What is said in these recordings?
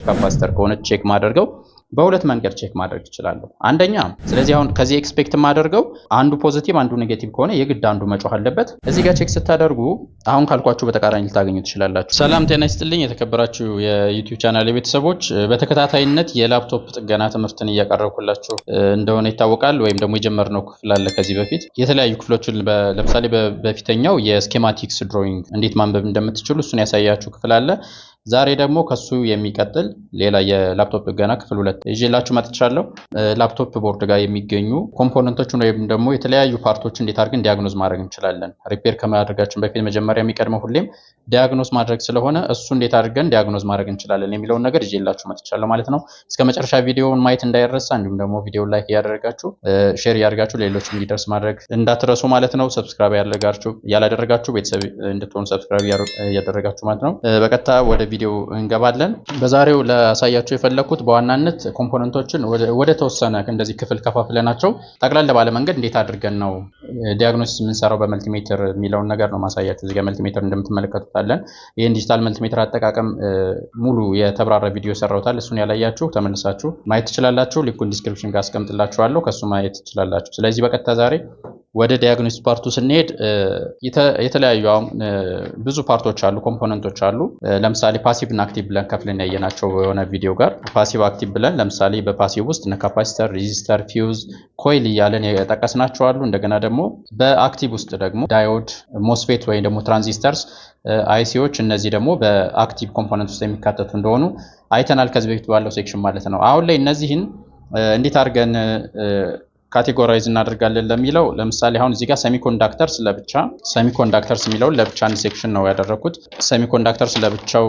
ካፓሲተር ከሆነ ቼክ ማድረገው በሁለት መንገድ ቼክ ማድረግ ይችላል። አንደኛ ስለዚህ አሁን ከዚህ ኤክስፔክት ማድረገው አንዱ ፖዚቲቭ አንዱ ኔጌቲቭ ከሆነ የግድ አንዱ መጮህ አለበት። እዚህ ጋር ቼክ ስታደርጉ አሁን ካልኳችሁ በተቃራኒ ልታገኙ ትችላላችሁ። ሰላም ጤና ይስጥልኝ የተከበራችሁ የዩቲዩብ ቻናል ቤተሰቦች፣ በተከታታይነት የላፕቶፕ ጥገና ትምህርትን እያቀረብኩላችሁ እንደሆነ ይታወቃል። ወይም ደግሞ የጀመርነው ክፍል አለ ከዚህ በፊት የተለያዩ ክፍሎችን ለምሳሌ በፊተኛው የስኬማቲክስ ድሮይንግ እንዴት ማንበብ እንደምትችሉ እሱን ያሳያችሁ ክፍል አለ። ዛሬ ደግሞ ከሱ የሚቀጥል ሌላ የላፕቶፕ ጥገና ክፍል 2 ይዤላችሁ መጥቻለሁ። ላፕቶፕ ቦርድ ጋር የሚገኙ ኮምፖነንቶችን ወይም ደግሞ የተለያዩ ፓርቶች እንዴት አድርገን ዲያግኖዝ ማድረግ እንችላለን። ሪፔር ከማድረጋችን በፊት መጀመሪያ የሚቀድመው ሁሌም ዲያግኖዝ ማድረግ ስለሆነ እሱ እንዴት አድርገን ዲያግኖዝ ማድረግ እንችላለን የሚለውን ነገር ይዤላችሁ መጥቻለሁ ማለት ነው። እስከ መጨረሻ ቪዲዮውን ማየት እንዳይረሳ፣ እንዲሁም ደግሞ ቪዲዮውን ላይክ እያደረጋችሁ ሼር እያደረጋችሁ ሌሎች እንዲደርስ ማድረግ እንዳትረሱ ማለት ነው። ሰብስክራይብ ያላደረጋችሁ ቤተሰብ እንድትሆኑ ሰብስክራይብ እያደረጋችሁ ማለት ነው። በቀጥታ ወደ ቪዲዮ እንገባለን። በዛሬው ላሳያችሁ የፈለኩት በዋናነት ኮምፖነንቶችን ወደ ተወሰነ እንደዚህ ክፍል ከፋፍለናቸው ጠቅላላ ባለ መንገድ እንዴት አድርገን ነው ዲያግኖሲስ የምንሰራው በመልቲሜትር የሚለውን ነገር ነው ማሳያችሁ። እዚህ ጋር መልቲሜትር እንደምትመለከቱት አለን። ይሄን ዲጂታል መልቲሜትር አጠቃቀም ሙሉ የተብራራ ቪዲዮ ሰራውታል። እሱን ያላያችሁ ተመልሳችሁ ማየት ትችላላችሁ። ሊንኩን ዲስክሪፕሽን ጋር አስቀምጥላችኋለሁ፣ ከሱ ማየት ትችላላችሁ። ስለዚህ በቀጥታ ዛሬ ወደ ዲያግኖሲስ ፓርቱ ስንሄድ የተለያዩ ብዙ ፓርቶች አሉ፣ ኮምፖነንቶች አሉ። ለምሳሌ ፓሲቭ እና አክቲቭ ብለን ከፍለን ያየናቸው የሆነ ቪዲዮ ጋር ፓሲቭ አክቲቭ ብለን ለምሳሌ በፓሲቭ ውስጥ ካፓሲተር፣ ሬዚስተር፣ ፊውዝ፣ ኮይል እያለን የጠቀስናቸው አሉ። እንደገና ደግሞ በአክቲቭ ውስጥ ደግሞ ዳዮድ፣ ሞስፌት ወይም ደግሞ ትራንዚስተርስ፣ አይሲዎች እነዚህ ደግሞ በአክቲቭ ኮምፖነንት ውስጥ የሚካተቱ እንደሆኑ አይተናል ከዚህ በፊት ባለው ሴክሽን ማለት ነው። አሁን ላይ እነዚህን እንዴት አድርገን ካቴጎራይዝ እናደርጋለን ለሚለው ለምሳሌ አሁን እዚህ ጋር ሰሚኮንዳክተርስ ለብቻ ሰሚኮንዳክተርስ የሚለውን ለብቻ አንድ ሴክሽን ነው ያደረኩት። ሰሚኮንዳክተርስ ለብቻው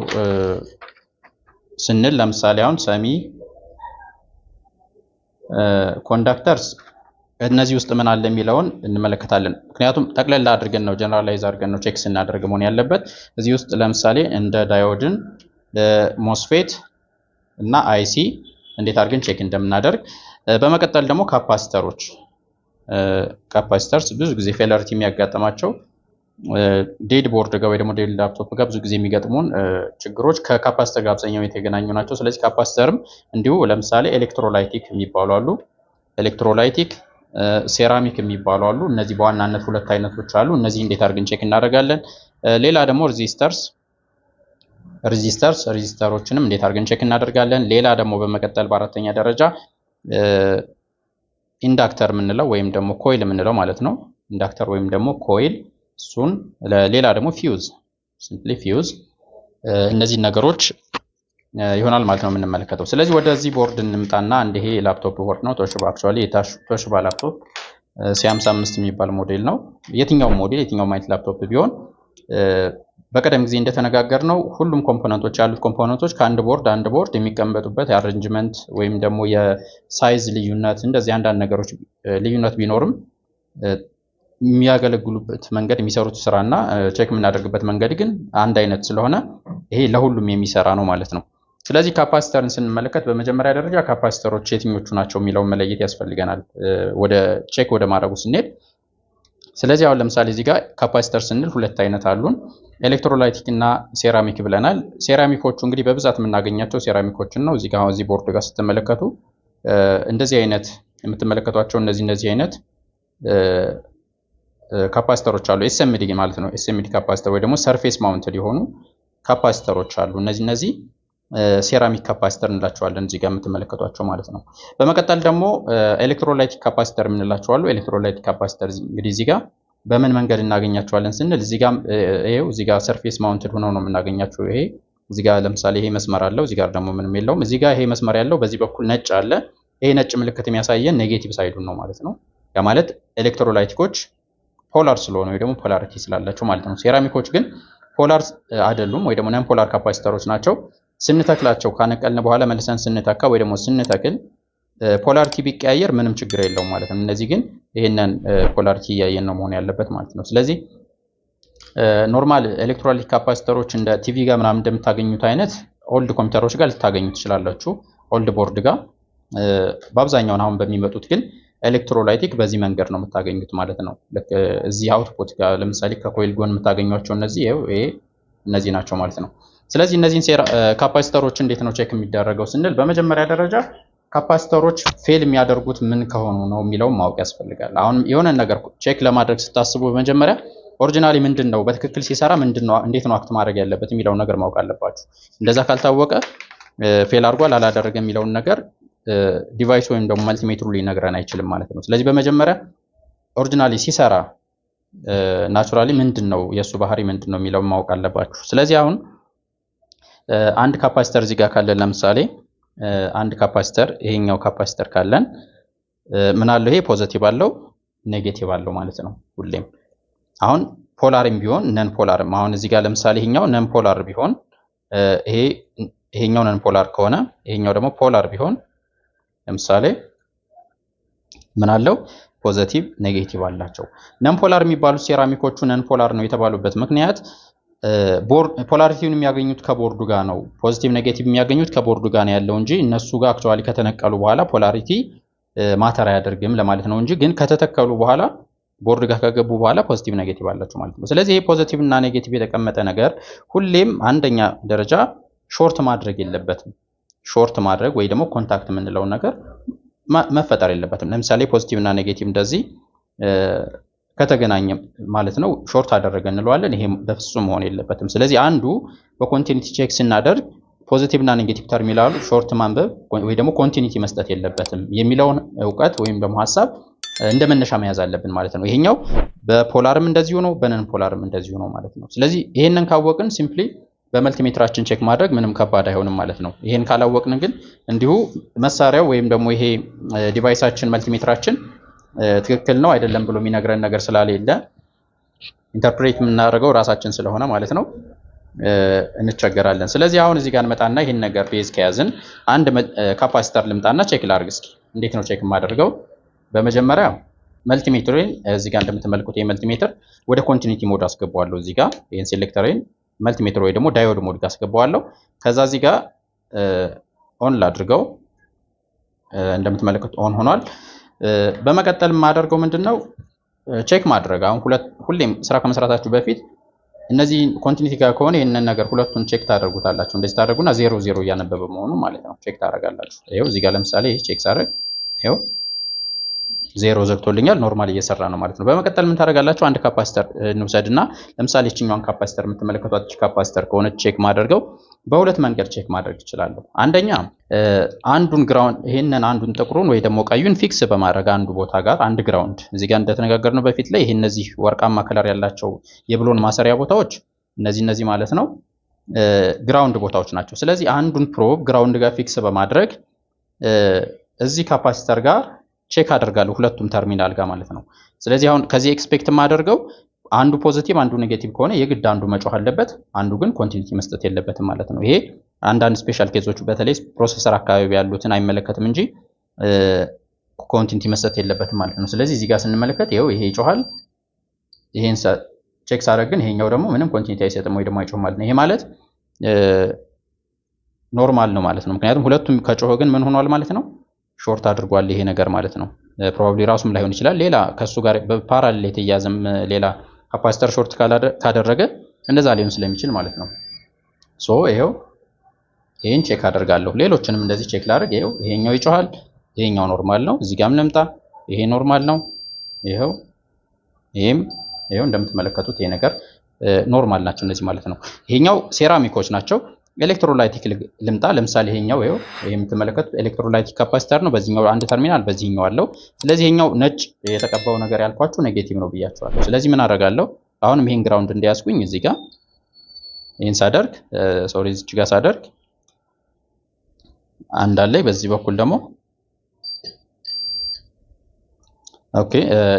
ስንል ለምሳሌ አሁን ሰሚ ኮንዳክተርስ እነዚህ ውስጥ ምን አለ የሚለውን እንመለከታለን። ምክንያቱም ጠቅለላ አድርገን ነው ጀነራላይዝ አድርገን ነው ቼክ ስናደርግ መሆን ያለበት። እዚህ ውስጥ ለምሳሌ እንደ ዳዮድን፣ ሞስፌት እና አይሲ እንዴት አድርገን ቼክ እንደምናደርግ፣ በመቀጠል ደግሞ ካፓሲተርስ ብዙ ጊዜ ፌለሪቲ የሚያጋጥማቸው ዴድ ቦርድ ጋር ወይ ደግሞ ዴድ ላፕቶፕ ጋር ብዙ ጊዜ የሚገጥሙን ችግሮች ከካፓሲተር ጋር አብዛኛው የተገናኙ ናቸው። ስለዚህ ካፓሲተርም እንዲሁ ለምሳሌ ኤሌክትሮላይቲክ የሚባሉ አሉ፣ ኤሌክትሮላይቲክ ሴራሚክ የሚባሉ አሉ። እነዚህ በዋናነት ሁለት አይነቶች አሉ። እነዚህ እንዴት አድርገን ቼክ እናደርጋለን። ሌላ ደግሞ ሬዚስተሮችንም እንዴት አድርገን ቼክ እናደርጋለን። ሌላ ደግሞ በመቀጠል በአራተኛ ደረጃ ኢንዳክተር የምንለው ወይም ደግሞ ኮይል የምንለው ማለት ነው። ኢንዳክተር ወይም ደግሞ ኮይል፣ እሱን ሌላ ደግሞ ፊውዝ፣ ሲምፕሊ ፊውዝ። እነዚህ ነገሮች ይሆናል ማለት ነው የምንመለከተው። ስለዚህ ወደዚህ ቦርድ እንምጣና ይሄ ላፕቶፕ ቦርድ ነው። ቶሺባ አክቹአሊ ቶሺባ ላፕቶፕ C55 የሚባል ሞዴል ነው። የትኛውም ሞዴል የትኛውም አይነት ላፕቶፕ ቢሆን በቀደም ጊዜ እንደተነጋገር ነው ሁሉም ኮምፖነንቶች ያሉት ኮምፖነንቶች ከአንድ ቦርድ የሚቀመጡበት የአሬንጅመንት ወይም ደግሞ የሳይዝ ልዩነት እንደዚህ አንዳንድ ነገሮች ልዩነት ቢኖርም የሚያገለግሉበት መንገድ የሚሰሩት ስራና ቼክ የምናደርግበት መንገድ ግን አንድ አይነት ስለሆነ ይሄ ለሁሉም የሚሰራ ነው ማለት ነው። ስለዚህ ካፓሲተርን ስንመለከት በመጀመሪያ ደረጃ ካፓሲተሮች የትኞቹ ናቸው የሚለውን መለየት ያስፈልገናል ወደ ቼክ ወደ ማድረጉ ስንሄድ። ስለዚህ አሁን ለምሳሌ እዚህ ጋር ካፓሲተር ስንል ሁለት አይነት አሉን፣ ኤሌክትሮላይቲክ እና ሴራሚክ ብለናል። ሴራሚኮቹ እንግዲህ በብዛት የምናገኛቸው ሴራሚኮችን ነው። እዚህ ቦርድ ጋር ስትመለከቱ እንደዚህ አይነት የምትመለከቷቸው እነዚህ አይነት ካፓሲተሮች አሉ። ኤስኤምዲ ማለት ነው። ኤስኤምዲ ካፓሲተር ወይ ደግሞ ሰርፌስ ማውንትድ የሆኑ ካፓሲተሮች አሉ። እነዚህ ሴራሚክ ካፓሲተር እንላቸዋለን እዚህ ጋር የምትመለከቷቸው ማለት ነው። በመቀጠል ደግሞ ኤሌክትሮላይቲክ ካፓሲተር የምንላቸው አሉ። ኤሌክትሮላይቲክ ካፓሲተር እንግዲህ እዚህ ጋር በምን መንገድ እናገኛቸዋለን ስንል እዚህ ጋር ሰርፌስ ማውንትድ ሆነው ነው የምናገኛቸው። ይሄ እዚህ ጋር ለምሳሌ ይሄ መስመር አለው፣ እዚህ ጋር ደግሞ ምንም የለውም። እዚህ ጋር ይሄ መስመር ያለው በዚህ በኩል ነጭ አለ። ይሄ ነጭ ምልክት የሚያሳየን ኔጌቲቭ ሳይዱን ነው ማለት ነው። ያ ማለት ኤሌክትሮላይቲኮች ፖላር ስለሆነ ወይ ደግሞ ፖላሪቲ ስላላቸው ማለት ነው። ሴራሚኮች ግን ፖላር አይደሉም ወይ ደግሞ ነን ፖላር ካፓሲተሮች ናቸው። ስንተክላቸው ካነቀልን በኋላ መልሰን ስንተካ ወይ ደግሞ ስንተክል ፖላሪቲ ቢቀያየር ምንም ችግር የለውም ማለት ነው። እነዚህ ግን ይሄንን ፖላሪቲ እያየን ነው መሆን ያለበት ማለት ነው። ስለዚህ ኖርማል ኤሌክትሮላይቲክ ካፓሲተሮች እንደ ቲቪ ጋር ምናምን እንደምታገኙት አይነት ኦልድ ኮምፒውተሮች ጋር ልታገኙ ትችላላችሁ፣ ኦልድ ቦርድ ጋር። በአብዛኛው አሁን በሚመጡት ግን ኤሌክትሮላይቲክ በዚህ መንገድ ነው የምታገኙት ማለት ነው። እዚህ አውትፑት ጋር ለምሳሌ ከኮይል ጎን የምታገኟቸው እነዚህ ናቸው ማለት ነው። ስለዚህ እነዚህን ካፓሲተሮች እንዴት ነው ቼክ የሚደረገው ስንል በመጀመሪያ ደረጃ ካፓሲተሮች ፌል የሚያደርጉት ምን ከሆኑ ነው የሚለውን ማወቅ ያስፈልጋል። አሁን የሆነ ነገር ቼክ ለማድረግ ስታስቡ በመጀመሪያ ኦሪጂናሊ ምንድነው በትክክል ሲሰራ ምንድነው እንዴት ነው አክት ማድረግ ያለበት የሚለውን ነገር ማወቅ አለባችሁ። እንደዛ ካልታወቀ ፌል አድርጓል አላደረገም የሚለውን ነገር ዲቫይስ ወይም ደግሞ መልቲሜትሩ ሊነግረን አይችልም ማለት ነው። ስለዚህ በመጀመሪያ ኦሪጂናሊ ሲሰራ ናቹራሊ ምንድነው የሱ ባህሪ ምንድነው የሚለውን ማወቅ አለባችሁ። ስለዚህ አሁን አንድ ካፓሲተር እዚህ ጋር ካለን ለምሳሌ አንድ ካፓሲተር ይሄኛው ካፓሲተር ካለን ምን አለው ይሄ ፖዚቲቭ አለው ኔጌቲቭ አለው ማለት ነው ሁሌም። አሁን ፖላርም ቢሆን ነን ፖላርም አሁን እዚህ ጋር ለምሳሌ ይሄኛው ነን ፖላር ቢሆን ይሄኛው ነን ፖላር ከሆነ ይሄኛው ደግሞ ፖላር ቢሆን ለምሳሌ ምን አለው ፖዚቲቭ ኔጌቲቭ አላቸው። ነን ፖላር የሚባሉት ሴራሚኮቹ ነን ፖላር ነው የተባሉበት ምክንያት ፖላሪቲውን የሚያገኙት ከቦርዱ ጋር ነው። ፖዚቲቭ ኔጌቲቭ የሚያገኙት ከቦርዱ ጋር ነው ያለው እንጂ እነሱ ጋር አክቹአሊ ከተነቀሉ በኋላ ፖላሪቲ ማተር አያደርግም ለማለት ነው እንጂ ግን ከተተከሉ በኋላ ቦርድ ጋር ከገቡ በኋላ ፖዚቲቭ ኔጌቲቭ አላቸው ማለት ነው። ስለዚህ ይሄ ፖዚቲቭ እና ኔጌቲቭ የተቀመጠ ነገር ሁሌም አንደኛ ደረጃ ሾርት ማድረግ የለበትም። ሾርት ማድረግ ወይ ደግሞ ኮንታክት የምንለው ነገር መፈጠር የለበትም። ለምሳሌ ፖዚቲቭ እና ኔጌቲቭ እንደዚህ ከተገናኘ ማለት ነው ሾርት አደረገ እንለዋለን። ይሄ በፍጹም መሆን የለበትም። ስለዚህ አንዱ በኮንቲኒቲ ቼክ ስናደርግ ፖዚቲቭ እና ኔጌቲቭ ተርሚናሉ ሾርት ማንበብ ወይ ደግሞ ኮንቲኒቲ መስጠት የለበትም የሚለውን ዕውቀት ወይም ደግሞ ሐሳብ እንደ መነሻ መያዝ አለብን ማለት ነው። ይሄኛው በፖላርም እንደዚሁ ነው፣ በነን ፖላርም እንደዚሁ ነው ማለት ነው። ስለዚህ ይሄንን ካወቅን ሲምፕሊ በመልቲሜትራችን ቼክ ማድረግ ምንም ከባድ አይሆንም ማለት ነው። ይሄን ካላወቅን ግን እንዲሁ መሳሪያው ወይም ደግሞ ይሄ ዲቫይሳችን መልቲሜትራችን ትክክል ነው አይደለም ብሎ የሚነግረን ነገር ስላልሌለ ኢንተርፕሬት የምናደርገው ራሳችን ስለሆነ ማለት ነው እንቸገራለን። ስለዚህ አሁን እዚህ ጋር እንመጣና ይሄን ነገር ቤዝ ከያዝን አንድ ካፓሲተር ልምጣና ቼክ ላድርግ እስኪ። እንዴት ነው ቼክ የማደርገው? በመጀመሪያ መልቲሜትሬን እዚህ ጋር እንደምትመለከቱት የመልቲሜትር ወደ ኮንቲኒቲ ሞድ አስገባዋለሁ። እዚህ ጋር ይሄን ሴሌክተሬን መልቲሜትር ወይ ደግሞ ዳዮድ ሞድ ጋር አስገባዋለሁ። ከዛ እዚህ ጋር ኦን ላድርገው። እንደምትመለከቱት ኦን ሆኗል። በመቀጠል የማደርገው ምንድነው ቼክ ማድረግ። አሁን ሁሌም ስራ ከመስራታችሁ በፊት እነዚህ ኮንቲኒቲ ጋር ከሆነ ይሄንን ነገር ሁለቱን ቼክ ታደርጉታላችሁ። እንደዚህ ታደርጉና 0 እያነበበ መሆኑ ማለት ነው ቼክ ታደርጋላችሁ። ይሄው እዚህ ጋር ለምሳሌ ይሄ ቼክ ሳደርግ ይሄው 0 ዘግቶልኛል፣ ኖርማል እየሰራ ነው ማለት ነው። በመቀጠል ምን ታደርጋላችሁ? አንድ ካፓሲተር እንውሰድና ለምሳሌ እቺኛውን ካፓሲተር የምትመለከቷት ካፓሲተር ከሆነ ቼክ ማድረገው በሁለት መንገድ ቼክ ማድረግ እችላለሁ። አንደኛ አንዱን ግራውንድ ይሄንን አንዱን ጥቁሩን ወይ ደግሞ ቀዩን ፊክስ በማድረግ አንዱ ቦታ ጋር አንድ ግራውንድ እዚህ ጋር እንደተነጋገርነው በፊት ላይ ይሄ እነዚህ ወርቃማ ከለር ያላቸው የብሎን ማሰሪያ ቦታዎች እነዚህ ማለት ነው ግራውንድ ቦታዎች ናቸው። ስለዚህ አንዱን ፕሮብ ግራውንድ ጋር ፊክስ በማድረግ እዚህ ካፓሲተር ጋር ቼክ አደርጋለሁ ሁለቱም ተርሚናል ጋር ማለት ነው። ስለዚህ አሁን ከዚህ ኤክስፔክት የማደርገው አንዱ ፖዚቲቭ አንዱ ኔጌቲቭ ከሆነ የግድ አንዱ መጮህ አለበት፣ አንዱ ግን ኮንቲኒቲ መስጠት የለበትም ማለት ነው። ይሄ አንዳንድ ስፔሻል ኬዞች በተለይ ፕሮሰሰር አካባቢ ያሉትን አይመለከትም እንጂ ኮንቲኒቲ መስጠት የለበትም ማለት ነው። ስለዚህ እዚህ ጋር ስንመለከት ይሄ ይጮሃል፣ ይሄን ቼክ ሳደርግ ግን ይሄኛው ደግሞ ምንም ኮንቲኒቲ አይሰጥም ወይ ደግሞ አይጮህም ማለት ነው። ይሄ ማለት ኖርማል ነው ማለት ነው። ምክንያቱም ሁለቱም ከጮህ ግን ምን ሆኗል ማለት ነው ሾርት አድርጓል ይሄ ነገር ማለት ነው። ፕሮባብሊ ራሱም ላይሆን ይችላል ሌላ ከሱ ጋር በፓራሌል የተያዘም ሌላ ካፓሲተር ሾርት ካደረገ እንደዛ ሊሆን ስለሚችል ማለት ነው። ሶ ይሄን ቼክ አደርጋለሁ። ሌሎችንም እንደዚህ ቼክ ላድርግ። ይሄኛው ይጮሃል፣ ይሄኛው ኖርማል ነው። እዚህ ጋርም ልምጣ፣ ይሄ ኖርማል ነው። ይሄም እንደምትመለከቱት ይሄ ነገር ኖርማል ናቸው እነዚህ ማለት ነው። ይሄኛው ሴራሚኮች ናቸው። ኤሌክትሮላይቲክ ልምጣ። ለምሳሌ ይሄኛው ይሄ የምትመለከቱት ኤሌክትሮላይቲክ ካፓሲተር ነው። በዚህኛው አንድ ተርሚናል በዚህኛው አለው። ስለዚህ ይሄኛው ነጭ የተቀባው ነገር ያልኳችሁ ኔጌቲቭ ነው ብያችኋለሁ። ስለዚህ ምን አደርጋለሁ? አሁንም ይሄን ግራውንድ እንዲያስኩኝ እዚህ ጋር ይሄን ሳደርግ እዚህ ጋር ሳደርግ አንድ አለ። በዚህ በኩል ደግሞ ኦኬ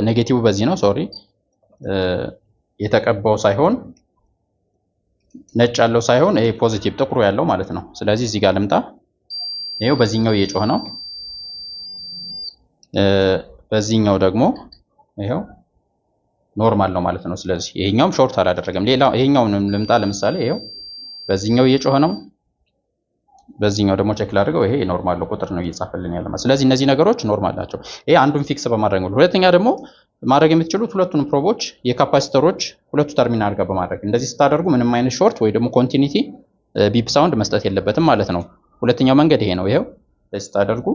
ኔጌቲቭ በዚህ ነው የተቀባው ሳይሆን ነጭ ያለው ሳይሆን ይሄ ፖዚቲቭ ጥቁሩ ያለው ማለት ነው። ስለዚህ እዚህ ጋር ልምጣ። ይሄው በዚህኛው እየጮህ ነው፣ በዚህኛው ደግሞ ይሄው ኖርማል ነው ማለት ነው። ስለዚህ ይሄኛውም ሾርት አላደረገም። ይሄኛውንም ልምጣ። ለምሳሌ ይሄው በዚህኛው እየጮህ ነው፣ በዚህኛው ደግሞ ቼክ ላድርገው። ይሄ ኖርማል ነው፣ ቁጥር ነው እየጻፈልን ያለው። ስለዚህ እነዚህ ነገሮች ኖርማል ናቸው። ይሄ አንዱን ፊክስ በማድረግ ነው። ሁለተኛ ደግሞ ማድረግ የምትችሉት ሁለቱንም ፕሮቦች የካፓሲተሮች ሁለቱ ተርሚናል ጋር በማድረግ እንደዚህ ስታደርጉ ምንም አይነት ሾርት ወይ ደግሞ ኮንቲኒቲ ቢፕ ሳውንድ መስጠት የለበትም ማለት ነው። ሁለተኛው መንገድ ይሄ ነው። ይሄው ስታደርጉ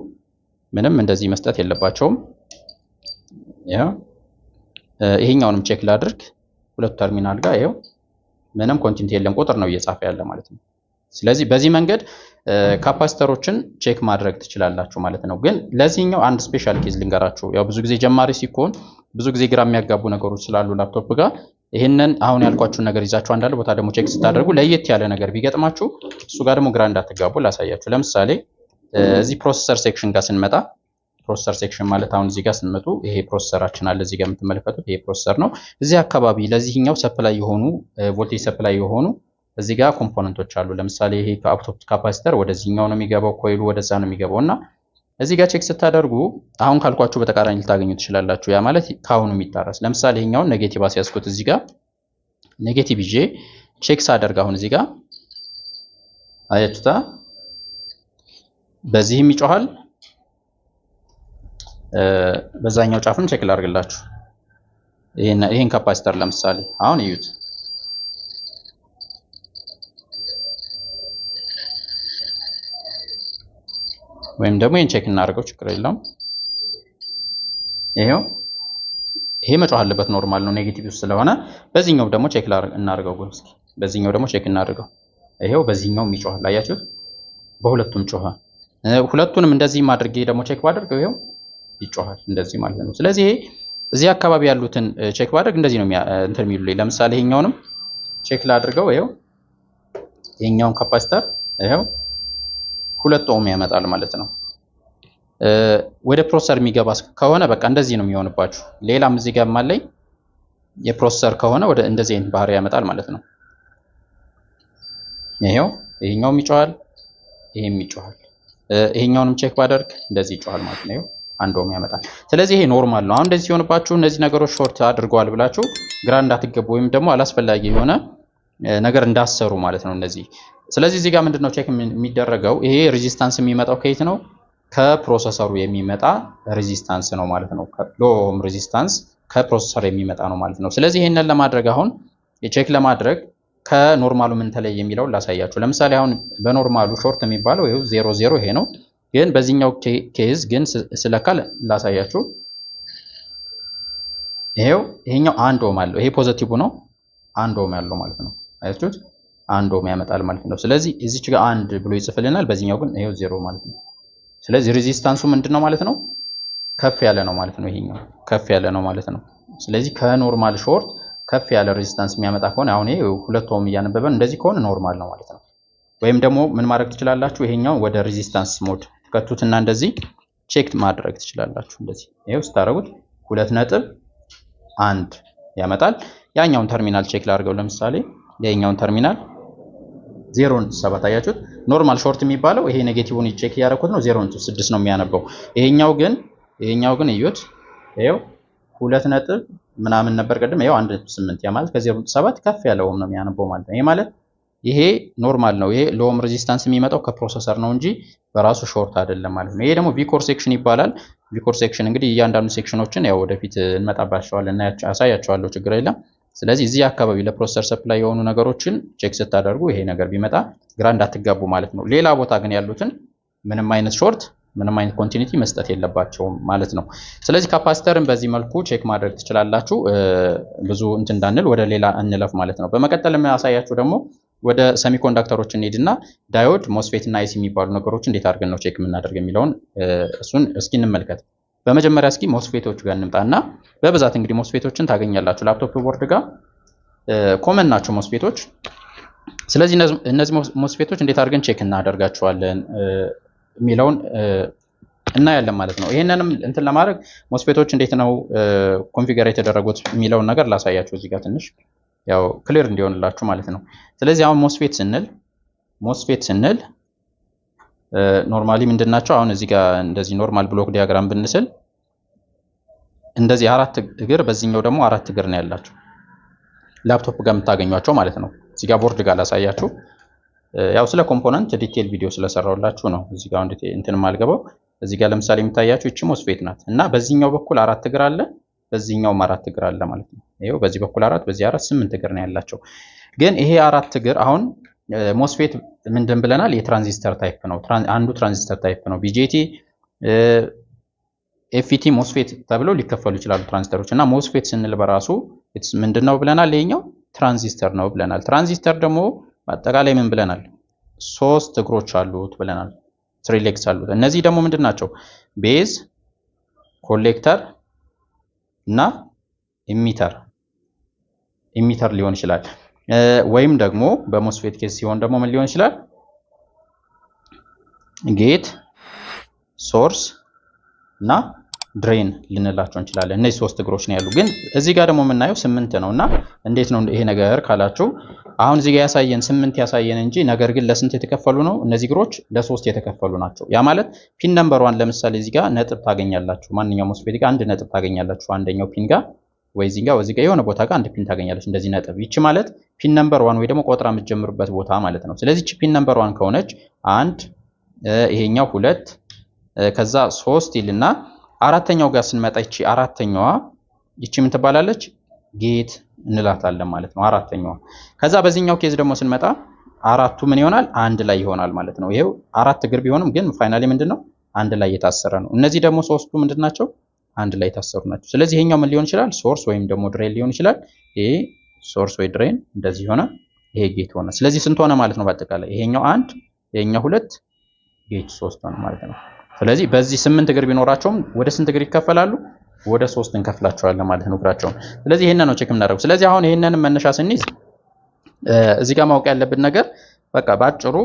ምንም እንደዚህ መስጠት የለባቸውም። ይሄው ይሄኛውንም ቼክ ላድርግ ሁለቱ ተርሚናል ጋር ይሄው ምንም ኮንቲኒቲ የለም፣ ቁጥር ነው እየጻፈ ያለ ማለት ነው። ስለዚህ በዚህ መንገድ ካፓሲተሮችን ቼክ ማድረግ ትችላላችሁ ማለት ነው። ግን ለዚህኛው አንድ ስፔሻል ኬዝ ልንገራችሁ። ያው ብዙ ጊዜ ጀማሪ ሲኮን ብዙ ጊዜ ግራ የሚያጋቡ ነገሮች ስላሉ ላፕቶፕ ጋር ይሄንን አሁን ያልኳችሁን ነገር ይዛችሁ አንዳንድ ቦታ ደግሞ ቼክ ስታደርጉ ለየት ያለ ነገር ቢገጥማችሁ እሱ ጋር ደግሞ ግራ እንዳትጋቡ ላሳያችሁ። ለምሳሌ እዚህ ፕሮሰሰር ሴክሽን ጋር ስንመጣ ፕሮሰሰር ሴክሽን ማለት አሁን እዚህ ጋር ስንመጡ ይሄ ፕሮሰሰራችን አለ እዚህ ጋር የምትመለከቱት ይሄ ፕሮሰሰር ነው። እዚህ አካባቢ ለዚህኛው ሰፕላይ የሆኑ ቮልቴጅ ሰፕላይ የሆኑ እዚህ ጋር ኮምፖነንቶች አሉ። ለምሳሌ ይሄ ከአውቶፕ ካፓሲተር ወደዚህኛው ነው የሚገባው፣ ኮይሉ ወደዛ ነው የሚገባው እና እዚህ ጋር ቼክ ስታደርጉ አሁን ካልኳችሁ በተቃራኒ ልታገኙ ትችላላችሁ። ያ ማለት ካሁኑ የሚጣራስ ለምሳሌ ይሄኛውን ኔጌቲቭ አስያዝኩት እዚህ ጋር ኔጌቲቭ ይዤ ቼክ ሳደርግ አሁን እዚህ ጋር አያችሁታ በዚህም ይጮሃል። በዛኛው ጫፍም ቼክ ላድርግላችሁ። ይሄን ካፓሲተር ለምሳሌ አሁን እዩት። ወይም ደግሞ ይሄን ቼክ እናድርገው፣ ችግር የለውም። ይሄ መጮህ አለበት ኖርማል ነው ኔጌቲቭ ስለሆነ። በዚህኛው ደግሞ ቼክ እናድርገው እስኪ። በዚህኛው ደግሞ ቼክ እናድርገው። ይሄው በዚህኛውም ይጮሃል። አያችሁት? በሁለቱም ጮኸ። ሁለቱንም እንደዚህ ማድረግ ደግሞ ቼክ ባደርገው ይሄው ይጮሃል እንደዚህ ማለት ነው። ስለዚህ ይሄ እዚህ አካባቢ ያሉትን ቼክ ባደርግ እንደዚህ ነው እንትን የሚሉልኝ። ለምሳሌ ይሄኛውንም ቼክ ላድርገው። ይሄው ይሄኛውን ካፓሲተር ይሄው 2 ኦhm ያመጣል ማለት ነው። ወደ ፕሮሰሰር የሚገባ ከሆነ በቃ እንደዚህ ነው የሚሆንባችሁ። ሌላም እዚህ ጋር ማለኝ የፕሮሰሰር ከሆነ ወደ እንደዚህ አይነት ባህሪ ያመጣል ማለት ነው። ይሄኛውም ይጮሃል፣ ይሄም ይጮሃል። ይሄኛውንም ቼክ ባደርግ እንደዚህ ይጮሃል ማለት ነው። 1 ኦhm ያመጣል። ስለዚህ ይሄ ኖርማል ነው። አሁን እንደዚህ ሲሆንባችሁ እነዚህ ነገሮች ሾርት አድርገዋል ብላችሁ ግራ እንዳትገቡ ወይም ደግሞ አላስፈላጊ የሆነ ነገር እንዳሰሩ ማለት ነው እነዚህ። ስለዚህ እዚህ ጋር ምንድነው ቼክ የሚደረገው? ይሄ ሬዚስታንስ የሚመጣው ከየት ነው? ከፕሮሰሰሩ የሚመጣ ሬዚስታንስ ነው ማለት ነው። ሎ ኦህም ሬዚስታንስ ከፕሮሰሰር የሚመጣ ነው ማለት ነው። ስለዚህ ይሄንን ለማድረግ አሁን ቼክ ለማድረግ ከኖርማሉ ምን ተለየ የሚለውን ላሳያችሁ። ለምሳሌ አሁን በኖርማሉ ሾርት የሚባለው ይሄው 00 ይሄ ነው። ግን በዚህኛው ኬዝ ግን ስለካ ላሳያችሁ። ይሄኛው 1 ኦህም አለው። ይሄ ፖዚቲቭ ነው 1 ኦህም ያለው ማለት ነው። አያችሁት? 1 ኦህም ያመጣል ማለት ነው። ስለዚህ እዚች ጋር 1 ብሎ ይጽፍልናል፣ በዚህኛው ግን ይሄው 0 ማለት ነው። ስለዚህ ሬዚስታንሱ ምንድነው ማለት ነው? ከፍ ያለ ነው ማለት ነው። ይሄኛው ከፍ ያለ ነው ማለት ነው። ስለዚህ ከኖርማል ሾርት ከፍ ያለ ሬዚስታንስ የሚያመጣ ከሆነ አሁን ይሄ 2 ኦህም እያነበበን እንደዚህ ከሆነ ኖርማል ነው ማለት ነው። ወይም ደግሞ ምን ማድረግ ትችላላችሁ? ይሄኛው ወደ ሬዚስታንስ ሞድ ትከቱትና እንደዚህ ቼክ ማድረግ ትችላላችሁ። እንደዚህ ይሄው ስታረጉት 2.1 ያመጣል። ያኛውን ተርሚናል ቼክ ላድርገው። ለምሳሌ የኛውን ተርሚናል 0.7 አያችሁት? ኖርማል ሾርት የሚባለው ይሄ ኔጌቲቭን ቼክ ያደረኩት ነው 0.6 ነው የሚያነበው። ይሄኛው ግን እዩት። ይሄው 2 ነጥብ ምናምን ነበር ቀደም፣ ይሄው 1.8 ያ ማለት ከ0.7 ከፍ ያለ ኦህም ነው የሚያነበው ማለት ነው። ይሄ ማለት ይሄ ኖርማል ነው። ይሄ ሎ ኦህም ሬዚስታንስ የሚመጣው ከፕሮሰሰር ነው እንጂ በራሱ ሾርት አይደለም ማለት ነው። ይሄ ደግሞ ቪኮር ሴክሽን ይባላል። ቪኮር ሴክሽን እንግዲህ እያንዳንዱ ሴክሽኖችን ያው ወደፊት እንመጣባቸዋለን እና አሳያቸዋለሁ፣ ችግር የለም። ስለዚህ እዚህ አካባቢ ለፕሮሰሰር ሰፕላይ የሆኑ ነገሮችን ቼክ ስታደርጉ ይሄ ነገር ቢመጣ ግራ እንዳትጋቡ ማለት ነው። ሌላ ቦታ ግን ያሉትን ምንም አይነት ሾርት ምንም አይነት ኮንቲኒቲ መስጠት የለባቸውም ማለት ነው። ስለዚህ ካፓሲተርን በዚህ መልኩ ቼክ ማድረግ ትችላላችሁ። ብዙ እንትን እንዳንል ወደ ሌላ እንለፍ ማለት ነው። በመቀጠል የሚያሳያችሁ ደግሞ ወደ ሰሚኮንዳክተሮች እንሄድና ዳዮድ፣ ሞስፌት እና አይሲ የሚባሉ ነገሮች እንዴት አድርገን ነው ቼክ የምናደርግ የሚለውን እሱን እስኪ እንመልከት። በመጀመሪያ እስኪ ሞስፌቶች ጋር እንምጣና በብዛት እንግዲህ ሞስፌቶችን ታገኛላችሁ ላፕቶፕ ቦርድ ጋር ኮመን ናቸው ሞስፌቶች። ስለዚህ እነዚህ ሞስፌቶች እንዴት አድርገን ቼክ እናደርጋቸዋለን የሚለውን እናያለን ማለት ነው። ይሄንንም እንትን ለማድረግ ሞስፌቶች እንዴት ነው ኮንፊገር የተደረጉት የሚለውን ነገር ላሳያችሁ እዚህ ጋር ትንሽ ያው ክሊር እንዲሆንላችሁ ማለት ነው። ስለዚህ አሁን ሞስፌት ስንል ኖርማሊ ምንድናቸው? አሁን እዚህ ጋር እንደዚህ ኖርማል ብሎክ ዲያግራም ብንስል እንደዚህ 4 እግር በዚህኛው ደግሞ 4 እግር ነው ያላቸው ላፕቶፕ ጋር የምታገኟቸው ማለት ነው። እዚህ ጋር ቦርድ ጋር ላሳያችሁ። ያው ስለ ኮምፖነንት ዲቴል ቪዲዮ ስለሰራውላችሁ ነው እዚህ ጋር እንትን ማልገባው። እዚህ ጋር ለምሳሌ የምታያችሁ እቺ ሞስፌት ናት እና በዚህኛው በኩል 4 እግር አለ፣ በዚህኛውም 4 እግር አለ ማለት ነው። ይሄው በዚህ በኩል 4 በዚህ 4 8 እግር ነው ያላቸው። ግን ይሄ 4 እግር አሁን ሞስፌት ምንድን ብለናል? የትራንዚስተር ታይፕ ነው። አንዱ ትራንዚስተር ታይፕ ነው። ቢጄቲ ኤፍኢቲ ሞስፌት ተብለው ሊከፈሉ ይችላሉ ትራንዚስተሮች። እና ሞስፌት ስንል በራሱ ምንድነው ብለናል? ይሄኛው ትራንዚስተር ነው ብለናል። ትራንዚስተር ደግሞ በአጠቃላይ ምን ብለናል? 3 እግሮች አሉት ብለናል። 3 ሌግስ አሉት። እነዚህ ደግሞ ምንድን ናቸው? ቤዝ፣ ኮሌክተር እና ኢሚተር ሊሆን ይችላል። ወይም ደግሞ በሞስፌት ኬስ ሲሆን ደግሞ ምን ሊሆን ይችላል? ጌት፣ ሶርስ እና ድሬን ልንላቸው እንችላለን። እነዚህ 3 እግሮች ነው ያሉ። ግን እዚህ ጋር ደግሞ የምናየው 8 ነው። እና እንዴት ነው ይሄ ነገር ካላችሁ አሁን እዚህ ጋር ያሳየን 8 ያሳየን እንጂ ነገር ግን ለስንት የተከፈሉ ነው? እነዚህ እግሮች ለ3 የተከፈሉ ናቸው። ያ ማለት ፒን ነምበር 1 ለምሳሌ እዚህ ጋር ነጥብ ታገኛላችሁ። ማንኛውም ሞስፌት ጋር አንድ ነጥብ ታገኛላችሁ። አንደኛው ፒን ጋር ወይ እዚህ ጋር የሆነ ቦታ ጋር አንድ ፒን ታገኛለች። እንደዚህ ነጥብ። ይቺ ማለት ፒን ነምበር 1 ወይ ደግሞ ቆጥራ የምትጀምርበት ቦታ ማለት ነው። ስለዚህ ይቺ ፒን ነምበር 1 ከሆነች 1 ይሄኛው 2 ከዛ 3 ይልና አራተኛው ጋር ስንመጣ ይቺ አራተኛዋ ይቺ ምን ትባላለች? ጌት እንላታለን ማለት ነው። አራተኛዋ። ከዛ በዚህኛው ኬዝ ደግሞ ስንመጣ አራቱ ምን ይሆናል? አንድ ላይ ይሆናል ማለት ነው። ይሄው 4 እግር ቢሆንም ግን ፋይናሊ ምንድነው? አንድ ላይ የታሰረ ነው። እነዚህ ደግሞ 3ቱ ምንድናቸው? አንድ ላይ የታሰሩ ናቸው። ስለዚህ ይሄኛው ምን ሊሆን ይችላል? ሶርስ ወይም ደግሞ ድሬን ሊሆን ይችላል። ይሄ ሶርስ ወይ ድሬን እንደዚህ ሆነ፣ ይሄ ጌት ሆነ። ስለዚህ ስንት ሆነ ማለት ነው? በአጠቃላይ ይሄኛው 1 ይሄኛው 2 ጌት 3 ሆነ ማለት ነው። ስለዚህ በዚህ 8 እግር ቢኖራቸውም ወደ ስንት እግር ይከፈላሉ? ወደ 3 እንከፍላቸዋለን ማለት ነው እግራቸውን። ስለዚህ ይሄንን ነው ቼክ የምናደርገው። ስለዚህ አሁን ይሄንን መነሻ ስንይዝ እዚህ ጋር ማወቅ ያለብን ነገር በቃ ባጭሩ